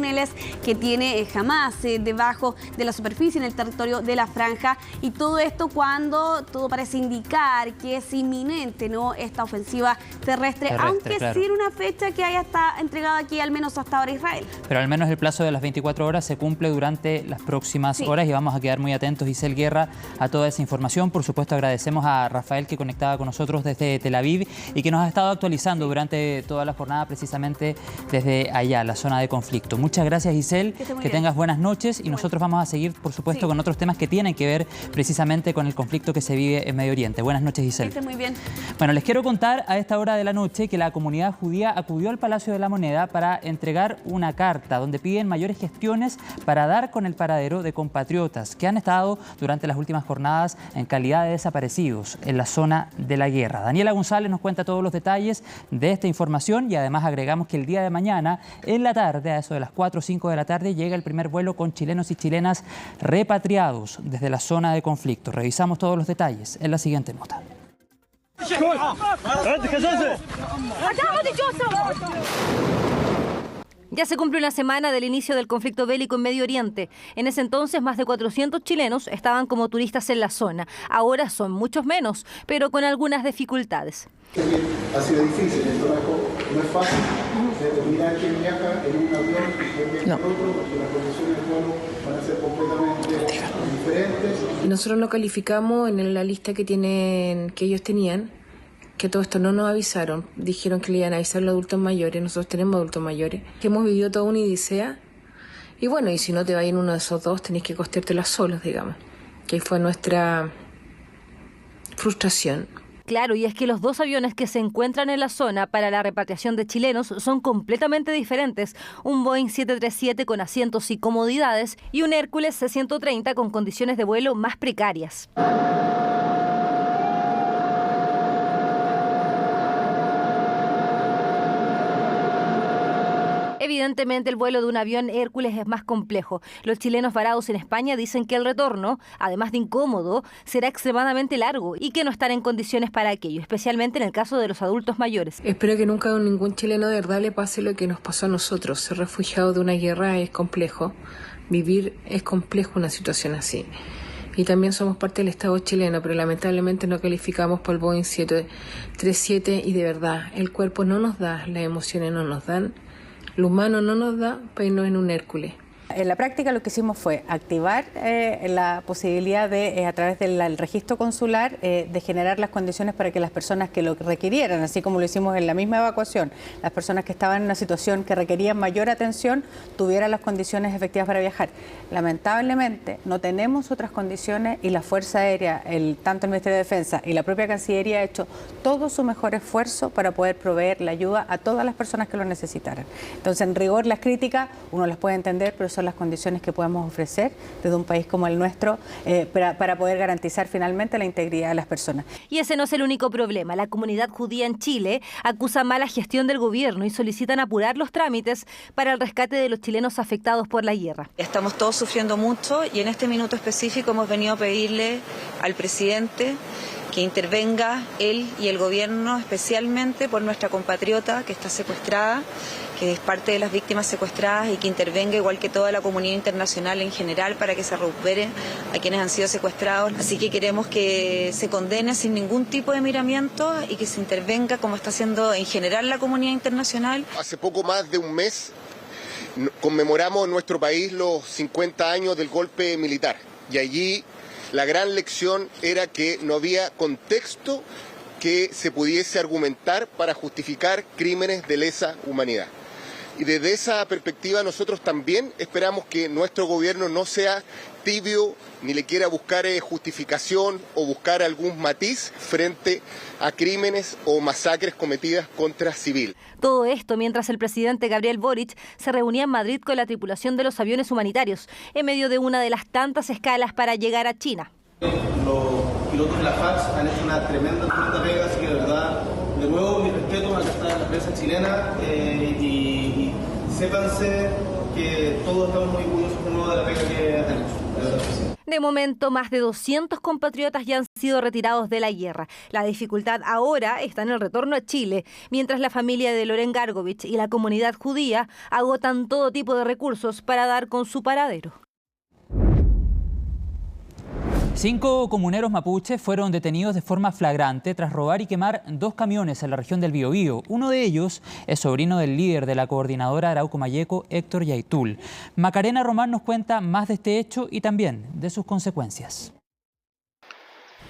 que tiene Hamas debajo de la superficie en el territorio de la franja, y todo esto cuando todo parece indicar que es inminente, ¿no?, esta ofensiva terrestre, aunque claro, sin una fecha que haya estado entregada aquí al menos hasta ahora Israel. Pero al menos el plazo de las 24 horas se cumple durante las próximas horas y vamos a quedar muy atentos, Giselle Guerra, a toda esa información. Por supuesto, agradecemos a Rafael que conectaba con nosotros desde Tel Aviv y que nos ha estado actualizando durante toda la jornada precisamente desde allá, la zona de conflicto. Muchas gracias, Giselle, que tengas buenas noches y nosotros vamos a seguir, por supuesto, con otros temas que tienen que ver precisamente con el conflicto que se vive en Medio Oriente. Buenas noches, Giselle. Que esté muy bien. Bueno, les quiero contar a esta hora de la noche que la comunidad judía acudió al Palacio de la Moneda para entregar una carta donde piden mayores gestiones para dar con el paradero de compatriotas que han estado durante las últimas jornadas en calidad de desaparecidos en la zona de la guerra. Daniela González nos cuenta todos los detalles de esta información y además agregamos que el día de mañana, en la tarde, a eso de las 4 o 5 de la tarde, llega el primer vuelo con chilenos y chilenas repatriados desde la zona de conflicto. Revisamos todos los detalles en la siguiente nota. Ya se cumple una semana del inicio del conflicto bélico en Medio Oriente. En ese entonces, más de 400 chilenos estaban como turistas en la zona. Ahora son muchos menos, pero con algunas dificultades. Ha sido difícil, no es fácil determinar quién viaja en un avión y quién viaja en otro, porque las condiciones del vuelo van a ser completamente diferentes. Nosotros lo calificamos en la lista que ellos tenían, que todo esto no nos avisaron, dijeron que le iban a avisar a los adultos mayores, nosotros tenemos adultos mayores, que hemos vivido toda una odisea, y bueno, y si no te vas en uno de esos dos, tenés que costeártelas solos, digamos, que fue nuestra frustración. Claro, y es que los dos aviones que se encuentran en la zona para la repatriación de chilenos son completamente diferentes. Un Boeing 737 con asientos y comodidades y un Hércules C-130 con condiciones de vuelo más precarias. Evidentemente, el vuelo de un avión Hércules es más complejo. Los chilenos varados en España dicen que el retorno, además de incómodo, será extremadamente largo y que no están en condiciones para aquello, especialmente en el caso de los adultos mayores. Espero que nunca a ningún chileno de verdad le pase lo que nos pasó a nosotros. Ser refugiado de una guerra es complejo. Vivir es complejo una situación así. Y también somos parte del Estado chileno, pero lamentablemente no calificamos por el Boeing 737 y de verdad, el cuerpo no nos da, las emociones no nos dan. Lo humano no nos da para irnos en un Hércules. En la práctica lo que hicimos fue activar la posibilidad de, a través del registro consular, de generar las condiciones para que las personas que lo requirieran, así como lo hicimos en la misma evacuación, las personas que estaban en una situación que requerían mayor atención, tuvieran las condiciones efectivas para viajar. Lamentablemente no tenemos otras condiciones y la Fuerza Aérea, tanto el Ministerio de Defensa y la propia Cancillería ha hecho todo su mejor esfuerzo para poder proveer la ayuda a todas las personas que lo necesitaran. Entonces, en rigor, las críticas uno las puede entender, pero son las condiciones que podemos ofrecer desde un país como el nuestro para poder garantizar finalmente la integridad de las personas. Y ese no es el único problema. La comunidad judía en Chile acusa mala gestión del gobierno y solicitan apurar los trámites para el rescate de los chilenos afectados por la guerra. Estamos todos sufriendo mucho y en este minuto específico hemos venido a pedirle al presidente que intervenga él y el gobierno, especialmente por nuestra compatriota que está secuestrada, que es parte de las víctimas secuestradas, y que intervenga igual que toda la comunidad internacional en general para que se recupere a quienes han sido secuestrados. Así que queremos que se condene sin ningún tipo de miramiento y que se intervenga como está haciendo en general la comunidad internacional. Hace poco más de un mes conmemoramos en nuestro país los 50 años del golpe militar y allí la gran lección era que no había contexto que se pudiese argumentar para justificar crímenes de lesa humanidad. Y desde esa perspectiva nosotros también esperamos que nuestro gobierno no sea tibio ni le quiera buscar justificación o buscar algún matiz frente a crímenes o masacres cometidas contra civil. Todo esto mientras el presidente Gabriel Boric se reunía en Madrid con la tripulación de los aviones humanitarios en medio de una de las tantas escalas para llegar a China. Los pilotos de la FARC han hecho una tremenda pega, así que de verdad, de nuevo mi respeto a la prensa chilena y sépanse que todos estamos muy orgullosos de la pega que han hecho. De momento, más de 200 compatriotas ya han sido retirados de la guerra. La dificultad ahora está en el retorno a Chile, mientras la familia de Loren Gargovich y la comunidad judía agotan todo tipo de recursos para dar con su paradero. 5 comuneros mapuches fueron detenidos de forma flagrante tras robar y quemar 2 camiones en la región del Biobío. Uno de ellos es sobrino del líder de la coordinadora Arauco Mayeco, Héctor Yaitul. Macarena Román nos cuenta más de este hecho y también de sus consecuencias.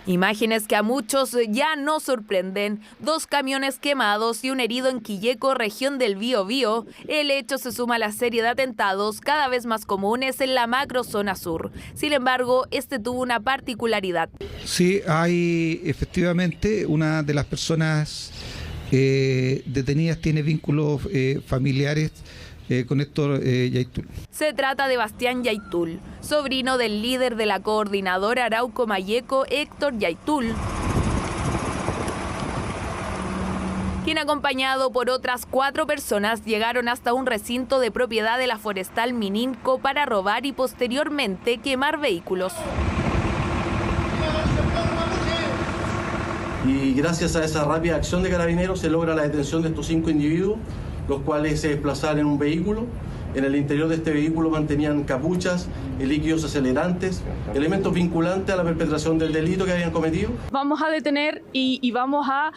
Imágenes que a muchos ya no sorprenden. 2 camiones quemados y un herido en Quilleco, región del Biobío. El hecho se suma a la serie de atentados cada vez más comunes en la macrozona sur. Sin embargo, este tuvo una particularidad. Sí, hay efectivamente una de las personas detenidas tiene vínculos familiares con Héctor Yaitul. Se trata de Bastián Yaitul, sobrino del líder de la coordinadora Arauco Mayeco, Héctor Yaitul, quien acompañado por otras 4 personas llegaron hasta un recinto de propiedad de la forestal Mininco para robar y posteriormente quemar vehículos. Y gracias a esa rápida acción de carabineros se logra la detención de estos 5 individuos, los cuales se desplazaron en un vehículo. En el interior de este vehículo mantenían capuchas, líquidos acelerantes, elementos vinculantes a la perpetración del delito que habían cometido. Vamos a detener y vamos a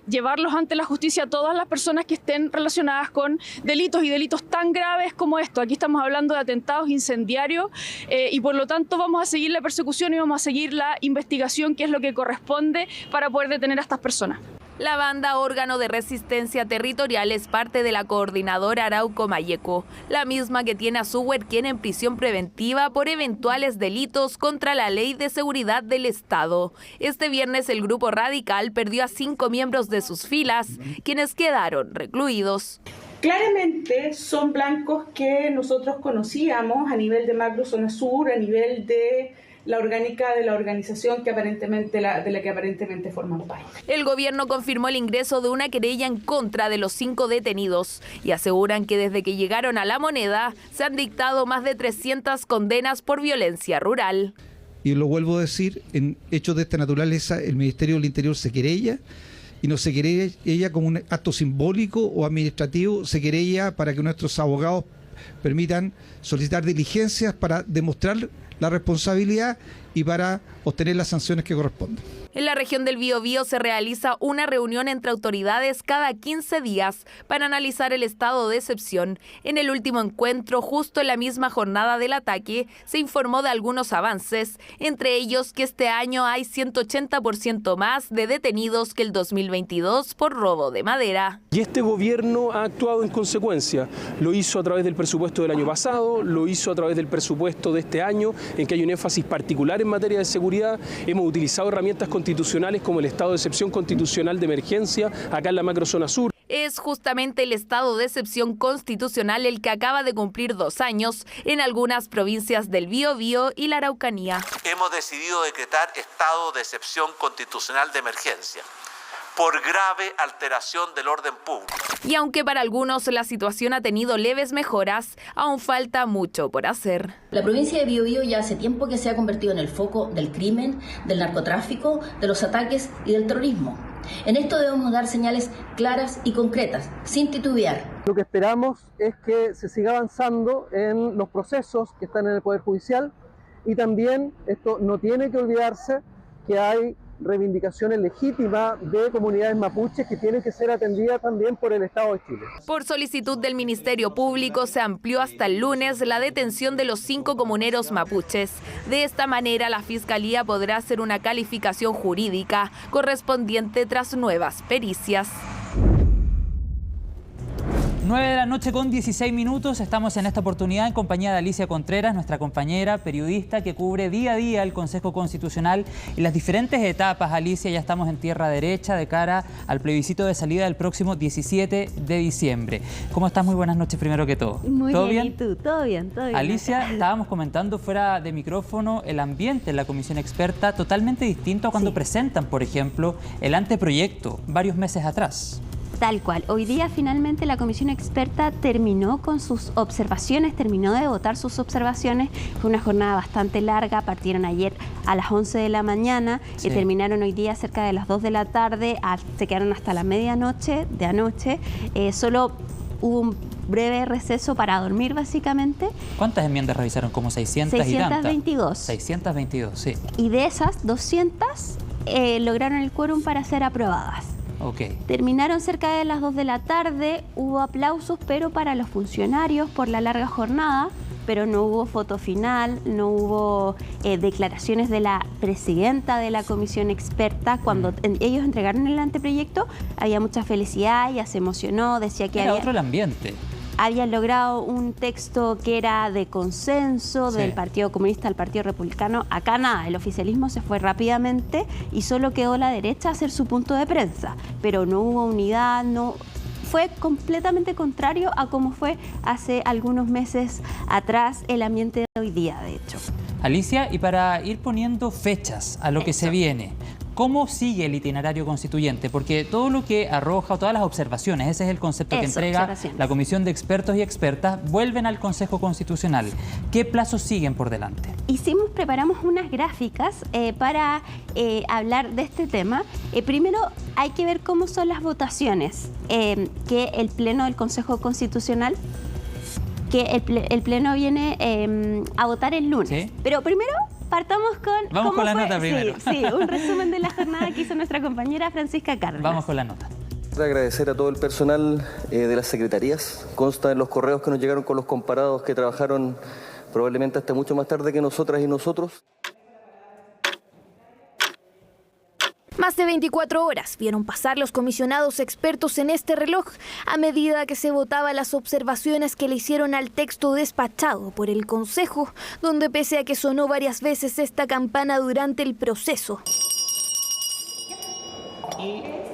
llevarlos ante la justicia a todas las personas que estén relacionadas con delitos y delitos tan graves como esto. Aquí estamos hablando de atentados incendiarios y por lo tanto vamos a seguir la persecución y vamos a seguir la investigación, que es lo que corresponde para poder detener a estas personas. La banda Órgano de Resistencia Territorial es parte de la coordinadora Arauco Mayeco, la misma que tiene a su huerquén en prisión preventiva por eventuales delitos contra la Ley de Seguridad del Estado. Este viernes el grupo radical perdió a 5 miembros de sus filas, quienes quedaron recluidos. Claramente son blancos que nosotros conocíamos a nivel de macrozona sur, a nivel de la orgánica de la organización de la que aparentemente forman parte. El gobierno confirmó el ingreso de una querella en contra de los 5 detenidos y aseguran que desde que llegaron a La Moneda se han dictado más de 300 condenas por violencia rural. Y lo vuelvo a decir, en hechos de esta naturaleza el Ministerio del Interior se querella, y no se querella como un acto simbólico o administrativo, se querella para que nuestros abogados permitan solicitar diligencias para demostrar la responsabilidad y para obtener las sanciones que corresponden. En la región del Biobío se realiza una reunión entre autoridades cada 15 días para analizar el estado de excepción. En el último encuentro, justo en la misma jornada del ataque, se informó de algunos avances, entre ellos que este año hay 180% más de detenidos que el 2022 por robo de madera. Y este gobierno ha actuado en consecuencia. Lo hizo a través del presupuesto del año pasado, lo hizo a través del presupuesto de este año, en que hay un énfasis particular en materia de seguridad. Hemos utilizado herramientas constitucionales como el estado de excepción constitucional de emergencia acá en la macrozona sur. Es justamente el estado de excepción constitucional el que acaba de cumplir 2 años en algunas provincias del Biobío y la Araucanía. Hemos decidido decretar estado de excepción constitucional de emergencia por grave alteración del orden público. Y aunque para algunos la situación ha tenido leves mejoras, aún falta mucho por hacer. La provincia de Biobío ya hace tiempo que se ha convertido en el foco del crimen, del narcotráfico, de los ataques y del terrorismo. En esto debemos dar señales claras y concretas, sin titubear. Lo que esperamos es que se siga avanzando en los procesos que están en el Poder Judicial y también esto no tiene que olvidarse que hay reivindicaciones legítimas de comunidades mapuches que tienen que ser atendidas también por el Estado de Chile. Por solicitud del Ministerio Público se amplió hasta el lunes la detención de los 5 comuneros mapuches. De esta manera la Fiscalía podrá hacer una calificación jurídica correspondiente tras nuevas pericias. 9 de la noche con 16 minutos. Estamos en esta oportunidad en compañía de Alicia Contreras, nuestra compañera periodista que cubre día a día el Consejo Constitucional y las diferentes etapas. Alicia, ya estamos en tierra derecha de cara al plebiscito de salida del próximo 17 de diciembre. ¿Cómo estás? Muy buenas noches primero que todo. Muy bien, ¿y tú? Todo bien, todo bien. Alicia, estábamos comentando fuera de micrófono el ambiente en la comisión experta totalmente distinto a cuando presentan, por ejemplo, el anteproyecto varios meses atrás. Tal cual. Hoy día finalmente la comisión experta terminó con sus observaciones, terminó de votar sus observaciones. Fue una jornada bastante larga, partieron ayer a las 11 de la mañana y terminaron hoy día cerca de las 2 de la tarde, se quedaron hasta la medianoche de anoche. Solo hubo un breve receso para dormir básicamente. ¿Cuántas enmiendas revisaron? Como 600 y tantas. 622. 622, sí. Y de esas, 200 lograron el quórum para ser aprobadas. Okay. Terminaron cerca de las 2 de la tarde, hubo aplausos, pero para los funcionarios por la larga jornada, pero no hubo foto final, no hubo declaraciones de la presidenta de la comisión experta. Cuando ellos entregaron el anteproyecto, había mucha felicidad, ella se emocionó, decía que era otro el ambiente. Habían logrado un texto que era de consenso del Partido Comunista al Partido Republicano. Acá nada, el oficialismo se fue rápidamente y solo quedó la derecha a hacer su punto de prensa. Pero no hubo unidad, no fue completamente contrario a cómo fue hace algunos meses atrás el ambiente de hoy día, de hecho. Alicia, y para ir poniendo fechas a lo que se viene, ¿cómo sigue el itinerario constituyente? Porque todo lo que arroja, todas las observaciones, ese es el concepto que entrega la Comisión de Expertos y Expertas, vuelven al Consejo Constitucional. ¿Qué plazos siguen por delante? Preparamos unas gráficas para hablar de este tema. Primero hay que ver cómo son las votaciones que el Pleno del Consejo Constitucional, que el Pleno viene a votar el lunes. ¿Sí? Pero primero partamos con... Vamos con la nota primero. Sí, un resumen de la jornada que hizo nuestra compañera Francisca Cárdenas. Vamos con la nota. Agradecer a todo el personal de las secretarías. Consta en los correos que nos llegaron con los comparados que trabajaron probablemente hasta mucho más tarde que nosotras y nosotros. Más de 24 horas vieron pasar los comisionados expertos en este reloj a medida que se votaba las observaciones que le hicieron al texto despachado por el Consejo, donde pese a que sonó varias veces esta campana durante el proceso,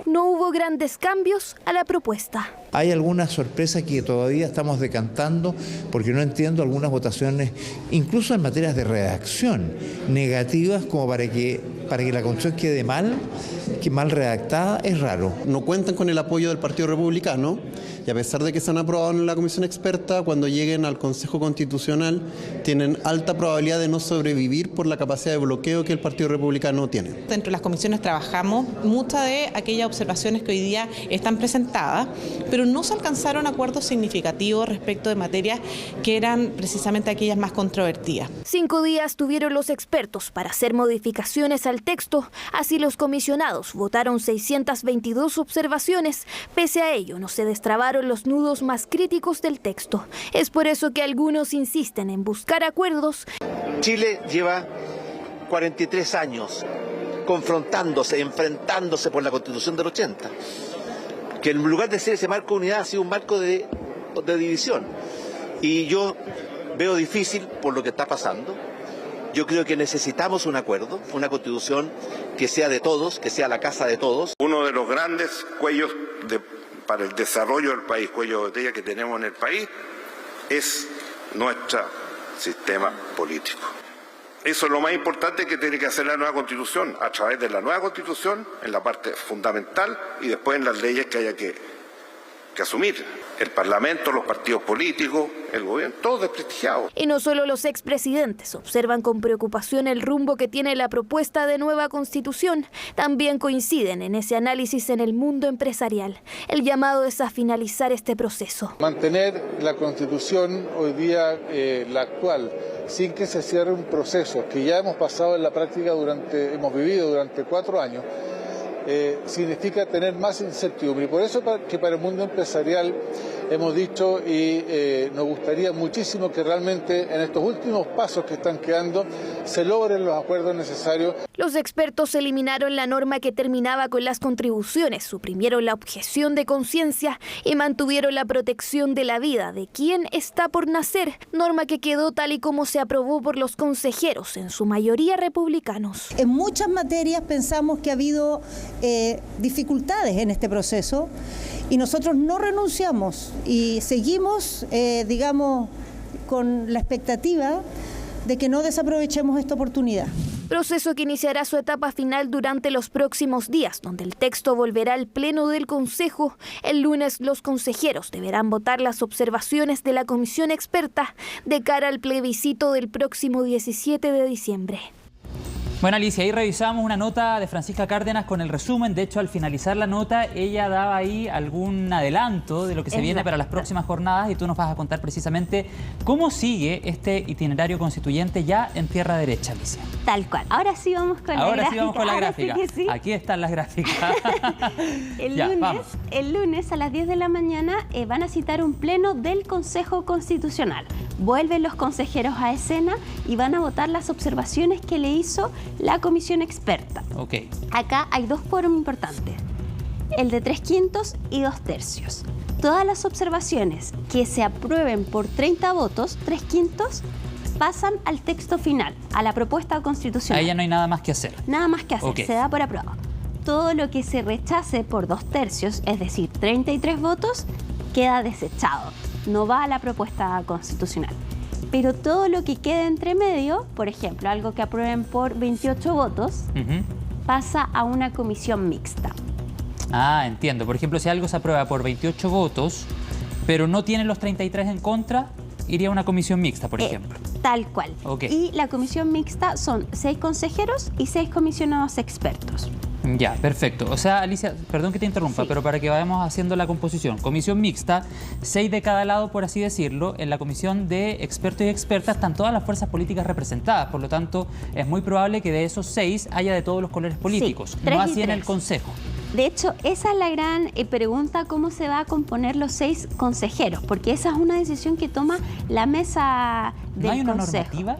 no hubo grandes cambios a la propuesta. Hay algunas sorpresas que todavía estamos decantando porque no entiendo algunas votaciones, incluso en materias de redacción, negativas como para que la Constitución quede mal redactada, es raro. No cuentan con el apoyo del Partido Republicano y a pesar de que se han aprobado en la Comisión Experta, cuando lleguen al Consejo Constitucional tienen alta probabilidad de no sobrevivir por la capacidad de bloqueo que el Partido Republicano tiene. Dentro de las comisiones trabajamos muchas de de aquellas observaciones que hoy día están presentadas, pero no se alcanzaron acuerdos significativos respecto de materias que eran precisamente aquellas más controvertidas. 5 días tuvieron los expertos para hacer modificaciones al texto, así los comisionados votaron 622 observaciones. Pese a ello, no se destrabaron los nudos más críticos del texto. Es por eso que algunos insisten en buscar acuerdos. Chile lleva 43 años confrontándose, enfrentándose por la Constitución del 80, que en lugar de ser ese marco de unidad ha sido un marco de división. Y yo veo difícil por lo que está pasando. Yo creo que necesitamos un acuerdo, una Constitución que sea de todos, que sea la casa de todos. Uno de los grandes cuellos para el desarrollo del país, cuello de botella que tenemos en el país, es nuestro sistema político. Eso es lo más importante que tiene que hacer la nueva Constitución, a través de la nueva Constitución, en la parte fundamental, y después en las leyes que haya que asumir. El Parlamento, los partidos políticos, el gobierno, todos desprestigiados. Y no solo los expresidentes observan con preocupación el rumbo que tiene la propuesta de nueva Constitución, también coinciden en ese análisis en el mundo empresarial. El llamado es a finalizar este proceso. Mantener la Constitución hoy día, la actual, sin que se cierre un proceso que ya hemos pasado en la práctica hemos vivido durante 4 años, significa tener más incertidumbre. Y por eso que para el mundo empresarial hemos dicho y nos gustaría muchísimo que realmente en estos últimos pasos que están quedando se logren los acuerdos necesarios. Los expertos eliminaron la norma que terminaba con las contribuciones, suprimieron la objeción de conciencia y mantuvieron la protección de la vida de quien está por nacer, norma que quedó tal y como se aprobó por los consejeros, en su mayoría republicanos. En muchas materias pensamos que ha habido dificultades en este proceso y nosotros no renunciamos y seguimos, con la expectativa de que no desaprovechemos esta oportunidad. Proceso que iniciará su etapa final durante los próximos días, donde el texto volverá al Pleno del Consejo. El lunes los consejeros deberán votar las observaciones de la comisión experta de cara al plebiscito del próximo 17 de diciembre. Bueno, Alicia, ahí revisamos una nota de Francisca Cárdenas con el resumen. De hecho, al finalizar la nota, ella daba ahí algún adelanto de lo que se viene para las próximas jornadas y tú nos vas a contar precisamente cómo sigue este itinerario constituyente ya en tierra derecha, Alicia. Tal cual. Ahora sí vamos con la gráfica. Ahora sí vamos con la gráfica. Sí sí. Aquí están las gráficas. El lunes a las 10 de la mañana van a citar un pleno del Consejo Constitucional. Vuelven los consejeros a escena y van a votar las observaciones que le hizo la comisión experta. Okay. Acá hay 2 quórum importantes, el de 3/5 y 2/3. Todas las observaciones que se aprueben por 30 votos, 3/5, pasan al texto final, a la propuesta constitucional. Ahí ya no hay nada más que hacer. Nada más que hacer, okay. Se da por aprobado. Todo lo que se rechace por 2/3, es decir, 33 votos, queda desechado. No va a la propuesta constitucional. Pero todo lo que quede entre medio, por ejemplo, algo que aprueben por 28 votos, pasa a una comisión mixta. Ah, entiendo. Por ejemplo, si algo se aprueba por 28 votos, pero no tienen los 33 en contra, iría a una comisión mixta, por ejemplo. Tal cual. Okay. Y la comisión mixta son 6 consejeros y 6 comisionados expertos. Ya, perfecto. O sea, Alicia, perdón que te interrumpa, sí, pero para que vayamos haciendo la composición. Comisión mixta, 6 de cada lado, por así decirlo. En la comisión de expertos y expertas están todas las fuerzas políticas representadas. Por lo tanto, es muy probable que de esos 6 haya de todos los colores políticos. Sí, no así en el Consejo. De hecho, esa es la gran pregunta, cómo se va a componer los 6 consejeros, porque esa es una decisión que toma la mesa del Consejo. ¿No hay una normativa?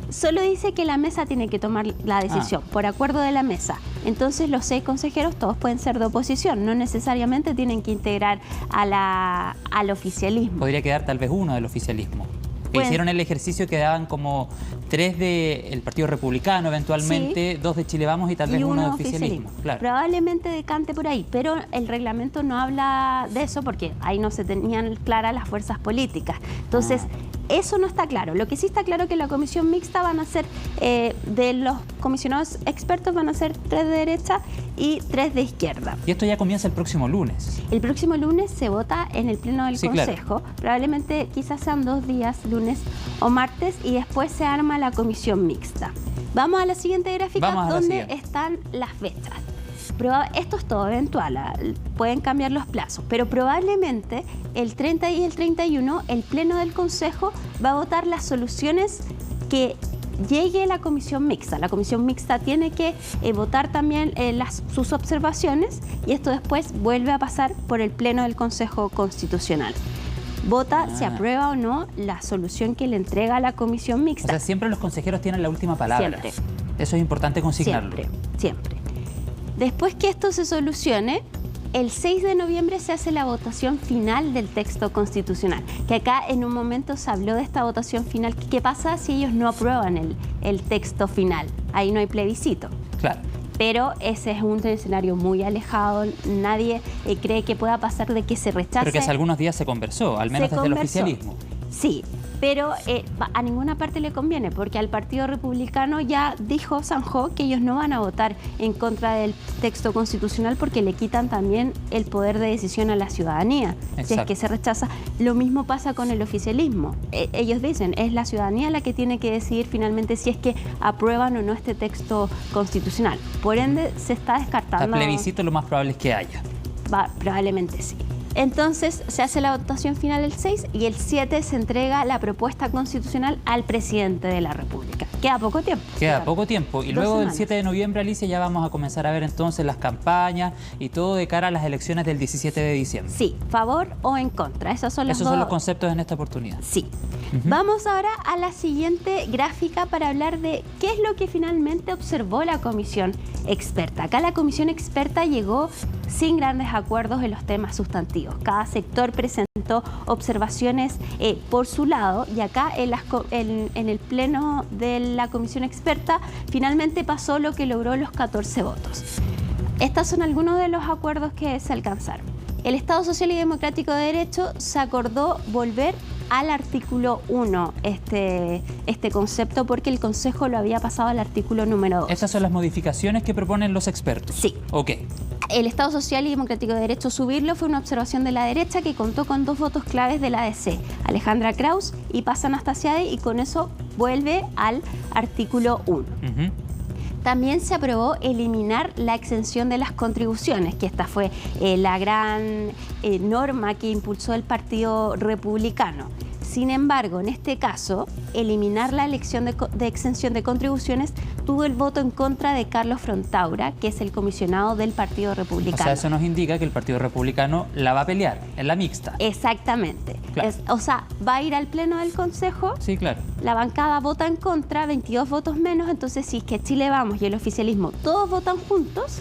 Solo dice que la mesa tiene que tomar la decisión, por acuerdo de la mesa. Entonces los 6 consejeros todos pueden ser de oposición, no necesariamente tienen que integrar al oficialismo. Podría quedar tal vez uno del oficialismo. Que hicieron el ejercicio, quedaban como 3 del Partido Republicano eventualmente, sí, 2 de Chile Vamos y tal vez uno de oficialismo. Claro. Probablemente decante por ahí, pero el reglamento no habla de eso porque ahí no se tenían claras las fuerzas políticas. Entonces, eso no está claro. Lo que sí está claro es que la comisión mixta van a ser, de los comisionados expertos van a ser 3 de derecha y 3 de izquierda. Y esto ya comienza el próximo lunes. El próximo lunes se vota en el Pleno del Consejo. Claro. Probablemente quizás sean 2 días, lunes o martes, y después se arma la comisión mixta. Vamos a la siguiente gráfica donde están las fechas. esto es todo eventual, pueden cambiar los plazos, pero probablemente el 30 y el 31 el Pleno del Consejo va a votar las soluciones que llegue la comisión mixta. La comisión mixta tiene que votar también sus observaciones y esto después vuelve a pasar por el Pleno del Consejo Constitucional. Vota si aprueba o no la solución que le entrega la comisión mixta. O sea, siempre los consejeros tienen la última palabra. Siempre. Eso es importante consignarlo. Siempre. Después que esto se solucione, el 6 de noviembre se hace la votación final del texto constitucional, que acá en un momento se habló de esta votación final. ¿Qué pasa si ellos no aprueban el texto final? Ahí no hay plebiscito. Claro. Pero ese es un escenario muy alejado, nadie cree que pueda pasar de que se rechace. Pero que hace algunos días se conversó, al menos desde el oficialismo. Sí, pero a ninguna parte le conviene, porque al Partido Republicano ya dijo, zanjó, que ellos no van a votar en contra del texto constitucional porque le quitan también el poder de decisión a la ciudadanía. Exacto. Si es que se rechaza. Lo mismo pasa con el oficialismo. Ellos dicen, es la ciudadanía la que tiene que decidir finalmente si es que aprueban o no este texto constitucional. Por ende, se está descartando... El plebiscito lo más probable es que haya. Probablemente sí. Entonces se hace la votación final el 6 y el 7 se entrega la propuesta constitucional al presidente de la República. Queda poco tiempo. Queda poco tiempo. Y luego del 7 de noviembre, Alicia, ya vamos a comenzar a ver entonces las campañas y todo de cara a las elecciones del 17 de diciembre. Sí, favor o en contra. Esos son los conceptos en esta oportunidad. Sí. Vamos ahora a la siguiente gráfica para hablar de qué es lo que finalmente observó la comisión experta. Acá la comisión experta llegó sin grandes acuerdos en los temas sustantivos. Cada sector presentó observaciones por su lado y acá en el pleno de la comisión experta finalmente pasó lo que logró los 14 votos. Estos son algunos de los acuerdos que se alcanzaron. El Estado Social y Democrático de Derecho se acordó volver al artículo 1 este concepto porque el Consejo lo había pasado al artículo número 2. ¿Esas son las modificaciones que proponen los expertos? Sí. Ok. El Estado Social y Democrático de Derecho subirlo fue una observación de la derecha que contó con 2 votos claves de la ADC, Alejandra Kraus y Paz Anastasiade, y con eso vuelve al artículo 1. También se aprobó eliminar la exención de las contribuciones, que esta fue la gran norma que impulsó el Partido Republicano. Sin embargo, en este caso, eliminar la elección de exención de contribuciones tuvo el voto en contra de Carlos Frontaura, que es el comisionado del Partido Republicano. O sea, eso nos indica que el Partido Republicano la va a pelear en la mixta. Exactamente. Claro. Va a ir al Pleno del Consejo. Sí, claro. La bancada vota en contra, 22 votos menos. Entonces, si es que Chile Vamos y el oficialismo todos votan juntos,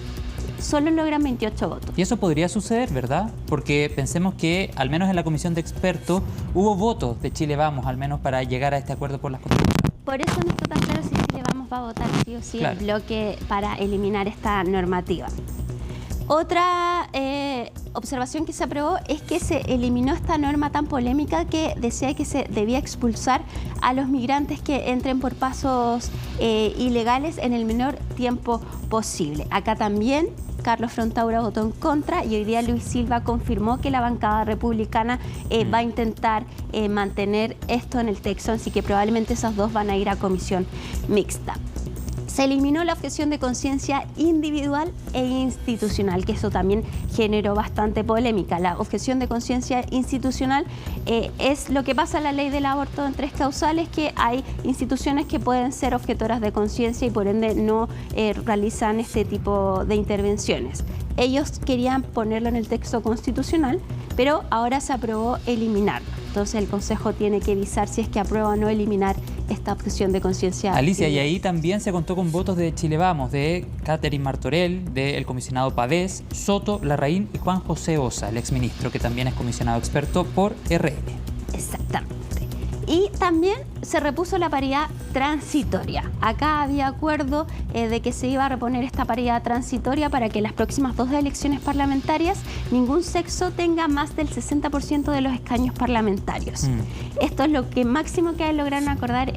solo logran 28 votos. Y eso podría suceder, ¿verdad? Porque pensemos que, al menos en la comisión de expertos, hubo votos de Chile Vamos, al menos para llegar a este acuerdo por las constituciones. Por eso no está tan claro si Chile Vamos va a votar sí o sí el bloque para eliminar esta normativa. Otra observación que se aprobó es que se eliminó esta norma tan polémica que decía que se debía expulsar a los migrantes que entren por pasos ilegales en el menor tiempo posible. Acá también Carlos Frontaura votó en contra y hoy día Luis Silva confirmó que la bancada republicana va a intentar mantener esto en el texto, así que probablemente esos dos van a ir a comisión mixta. Se eliminó la objeción de conciencia individual e institucional, que eso también generó bastante polémica. La objeción de conciencia institucional es lo que pasa en la ley del aborto en 3 causales, que hay instituciones que pueden ser objetoras de conciencia y por ende no realizan este tipo de intervenciones. Ellos querían ponerlo en el texto constitucional, pero ahora se aprobó eliminarlo. Entonces el Consejo tiene que avisar si es que aprueba o no eliminar esta objeción de conciencia. Alicia, y ahí también se contó con votos de Chile Vamos, de Catherine Martorell, del comisionado Pavés, Soto, Larraín y Juan José Osa, el exministro, que también es comisionado experto por RN. Exactamente. Y también se repuso la paridad transitoria. Acá había acuerdo de que se iba a reponer esta paridad transitoria para que en las próximas 2 elecciones parlamentarias ningún sexo tenga más del 60% de los escaños parlamentarios. Esto es lo que máximo que lograron acordar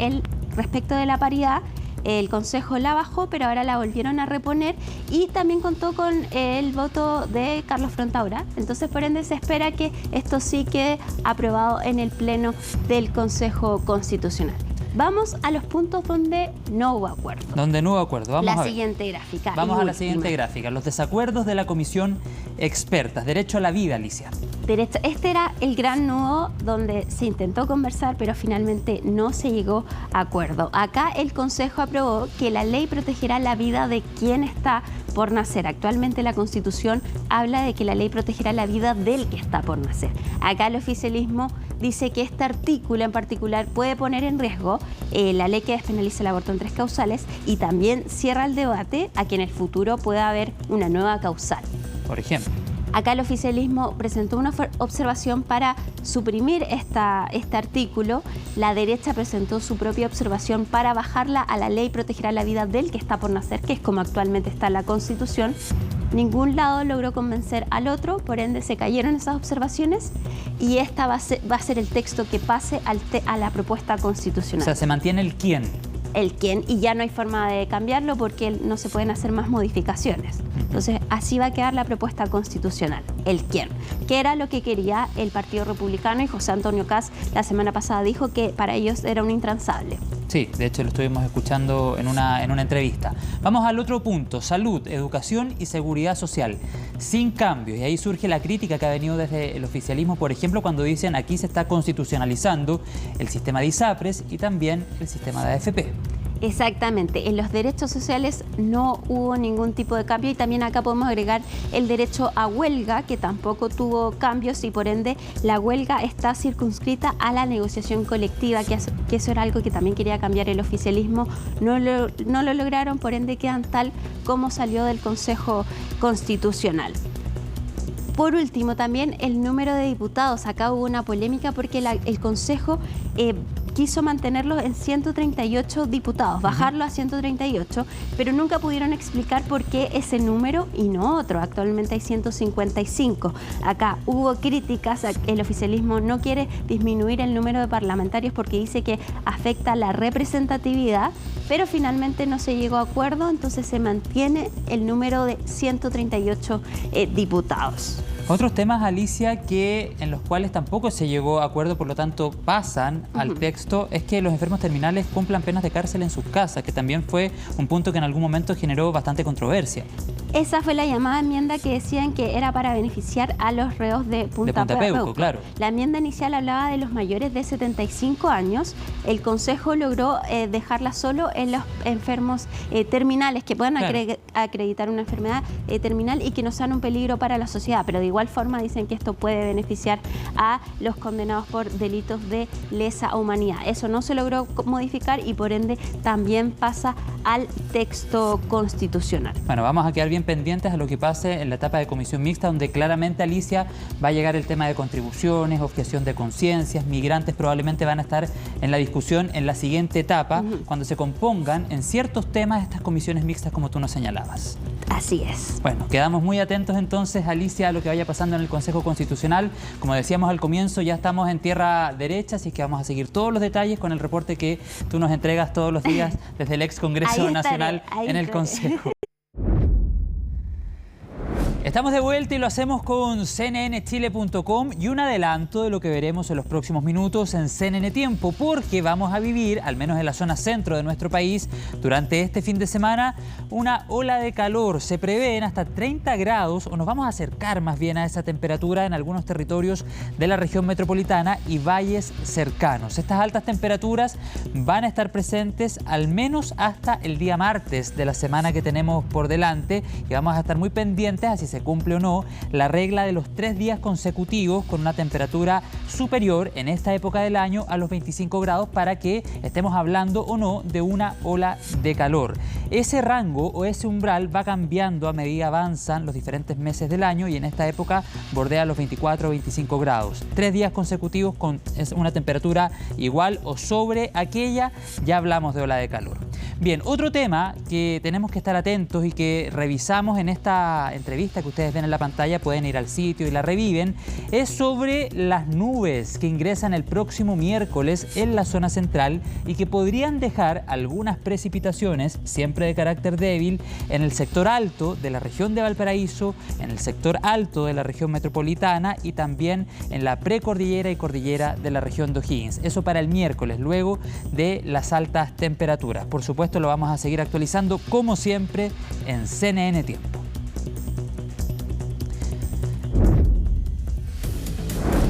respecto de la paridad. El Consejo la bajó, pero ahora la volvieron a reponer y también contó con el voto de Carlos Frontaura. Entonces, por ende, se espera que esto sí quede aprobado en el Pleno del Consejo Constitucional. Vamos a los puntos donde no hubo acuerdo. Donde no hubo acuerdo. Vamos a ver. La siguiente gráfica. Vamos a la siguiente gráfica. Los desacuerdos de la comisión expertas. Derecho a la vida, Alicia. Este era el gran nudo donde se intentó conversar, pero finalmente no se llegó a acuerdo. Acá el Consejo aprobó que la ley protegerá la vida de quien está por nacer. Actualmente la Constitución habla de que la ley protegerá la vida del que está por nacer. Acá el oficialismo dice que este artículo en particular puede poner en riesgo la ley que despenaliza el aborto en 3 causales y también cierra el debate a que en el futuro pueda haber una nueva causal. Por ejemplo. Acá el oficialismo presentó una observación para suprimir este artículo. La derecha presentó su propia observación para bajarla a la ley protegerá la vida del que está por nacer, que es como actualmente está la Constitución. Ningún lado logró convencer al otro, por ende se cayeron esas observaciones y esta va a ser el texto que pase a la propuesta constitucional. O sea, se mantiene el quién. El quién, y ya no hay forma de cambiarlo porque no se pueden hacer más modificaciones. Entonces, así va a quedar la propuesta constitucional, el quién, que era lo que quería el Partido Republicano, y José Antonio Kast la semana pasada dijo que para ellos era un intransable. Sí, de hecho lo estuvimos escuchando en una entrevista. Vamos al otro punto, salud, educación y seguridad social, sin cambios. Y ahí surge la crítica que ha venido desde el oficialismo, por ejemplo, cuando dicen aquí se está constitucionalizando el sistema de ISAPRES y también el sistema de AFP. Exactamente, en los derechos sociales no hubo ningún tipo de cambio y también acá podemos agregar el derecho a huelga, que tampoco tuvo cambios y por ende la huelga está circunscrita a la negociación colectiva, que eso era algo que también quería cambiar el oficialismo, no lo lograron, por ende quedan tal como salió del Consejo Constitucional. Por último, también el número de diputados. Acá hubo una polémica porque el Consejo quiso mantenerlos en 138 diputados, bajarlo a 138, pero nunca pudieron explicar por qué ese número y no otro. Actualmente hay 155. Acá hubo críticas, el oficialismo no quiere disminuir el número de parlamentarios porque dice que afecta la representatividad, pero finalmente no se llegó a acuerdo, entonces se mantiene el número de 138 diputados. Otros temas, Alicia, en los cuales tampoco se llegó a acuerdo, por lo tanto pasan al texto, es que los enfermos terminales cumplan penas de cárcel en sus casas, que también fue un punto que en algún momento generó bastante controversia. Esa fue la llamada enmienda que decían que era para beneficiar a los reos de Punta Peuco. Claro. La enmienda inicial hablaba de los mayores de 75 años. El Consejo logró dejarla solo en los enfermos terminales que puedan acreditar una enfermedad terminal y que no sean un peligro para la sociedad. Pero de igual forma dicen que esto puede beneficiar a los condenados por delitos de lesa humanidad. Eso no se logró modificar y por ende también pasa al texto constitucional. Bueno, vamos a quedar bien pendientes a lo que pase en la etapa de comisión mixta, donde claramente, Alicia, va a llegar el tema de contribuciones, objeción de conciencias, migrantes probablemente van a estar en la discusión en la siguiente etapa, cuando se compongan en ciertos temas estas comisiones mixtas como tú nos señalabas. Así es. Bueno, quedamos muy atentos entonces, Alicia, a lo que vaya pasando en el Consejo Constitucional. Como decíamos al comienzo, ya estamos en tierra derecha, así que vamos a seguir todos los detalles con el reporte que tú nos entregas todos los días desde el ex Congreso Nacional en el Consejo. Estamos de vuelta y lo hacemos con cnnchile.com y un adelanto de lo que veremos en los próximos minutos en CNN Tiempo, porque vamos a vivir, al menos en la zona centro de nuestro país, durante este fin de semana, una ola de calor. Se prevén hasta 30 grados, o nos vamos a acercar más bien a esa temperatura en algunos territorios de la región metropolitana y valles cercanos. Estas altas temperaturas van a estar presentes al menos hasta el día martes de la semana que tenemos por delante y vamos a estar muy pendientes a si se cumple o no la regla de los 3 días consecutivos con una temperatura superior en esta época del año a los 25 grados para que estemos hablando o no de una ola de calor. Ese rango o ese umbral va cambiando a medida avanzan los diferentes meses del año y en esta época bordea los 24 o 25 grados. 3 días consecutivos con una temperatura igual o sobre aquella, ya hablamos de ola de calor. Bien, otro tema que tenemos que estar atentos y que revisamos en esta entrevista que ustedes ven en la pantalla, pueden ir al sitio y la reviven, es sobre las nubes que ingresan el próximo miércoles en la zona central y que podrían dejar algunas precipitaciones, siempre de carácter débil, en el sector alto de la región de Valparaíso, en el sector alto de la región metropolitana y también en la precordillera y cordillera de la región de O'Higgins. Eso para el miércoles, luego de las altas temperaturas. Por supuesto, lo vamos a seguir actualizando como siempre en CNN Tiempo.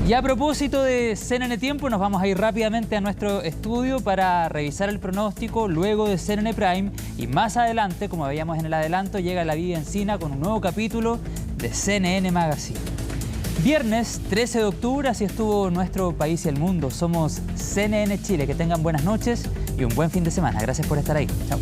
Y a propósito de CNN Tiempo, nos vamos a ir rápidamente a nuestro estudio para revisar el pronóstico luego de CNN Prime. Y más adelante, como veíamos en el adelanto, llega la Vivi Encina con un nuevo capítulo de CNN Magazine. Viernes 13 de octubre, así estuvo nuestro país y el mundo. Somos CNN Chile. Que tengan buenas noches y un buen fin de semana. Gracias por estar ahí. Chao.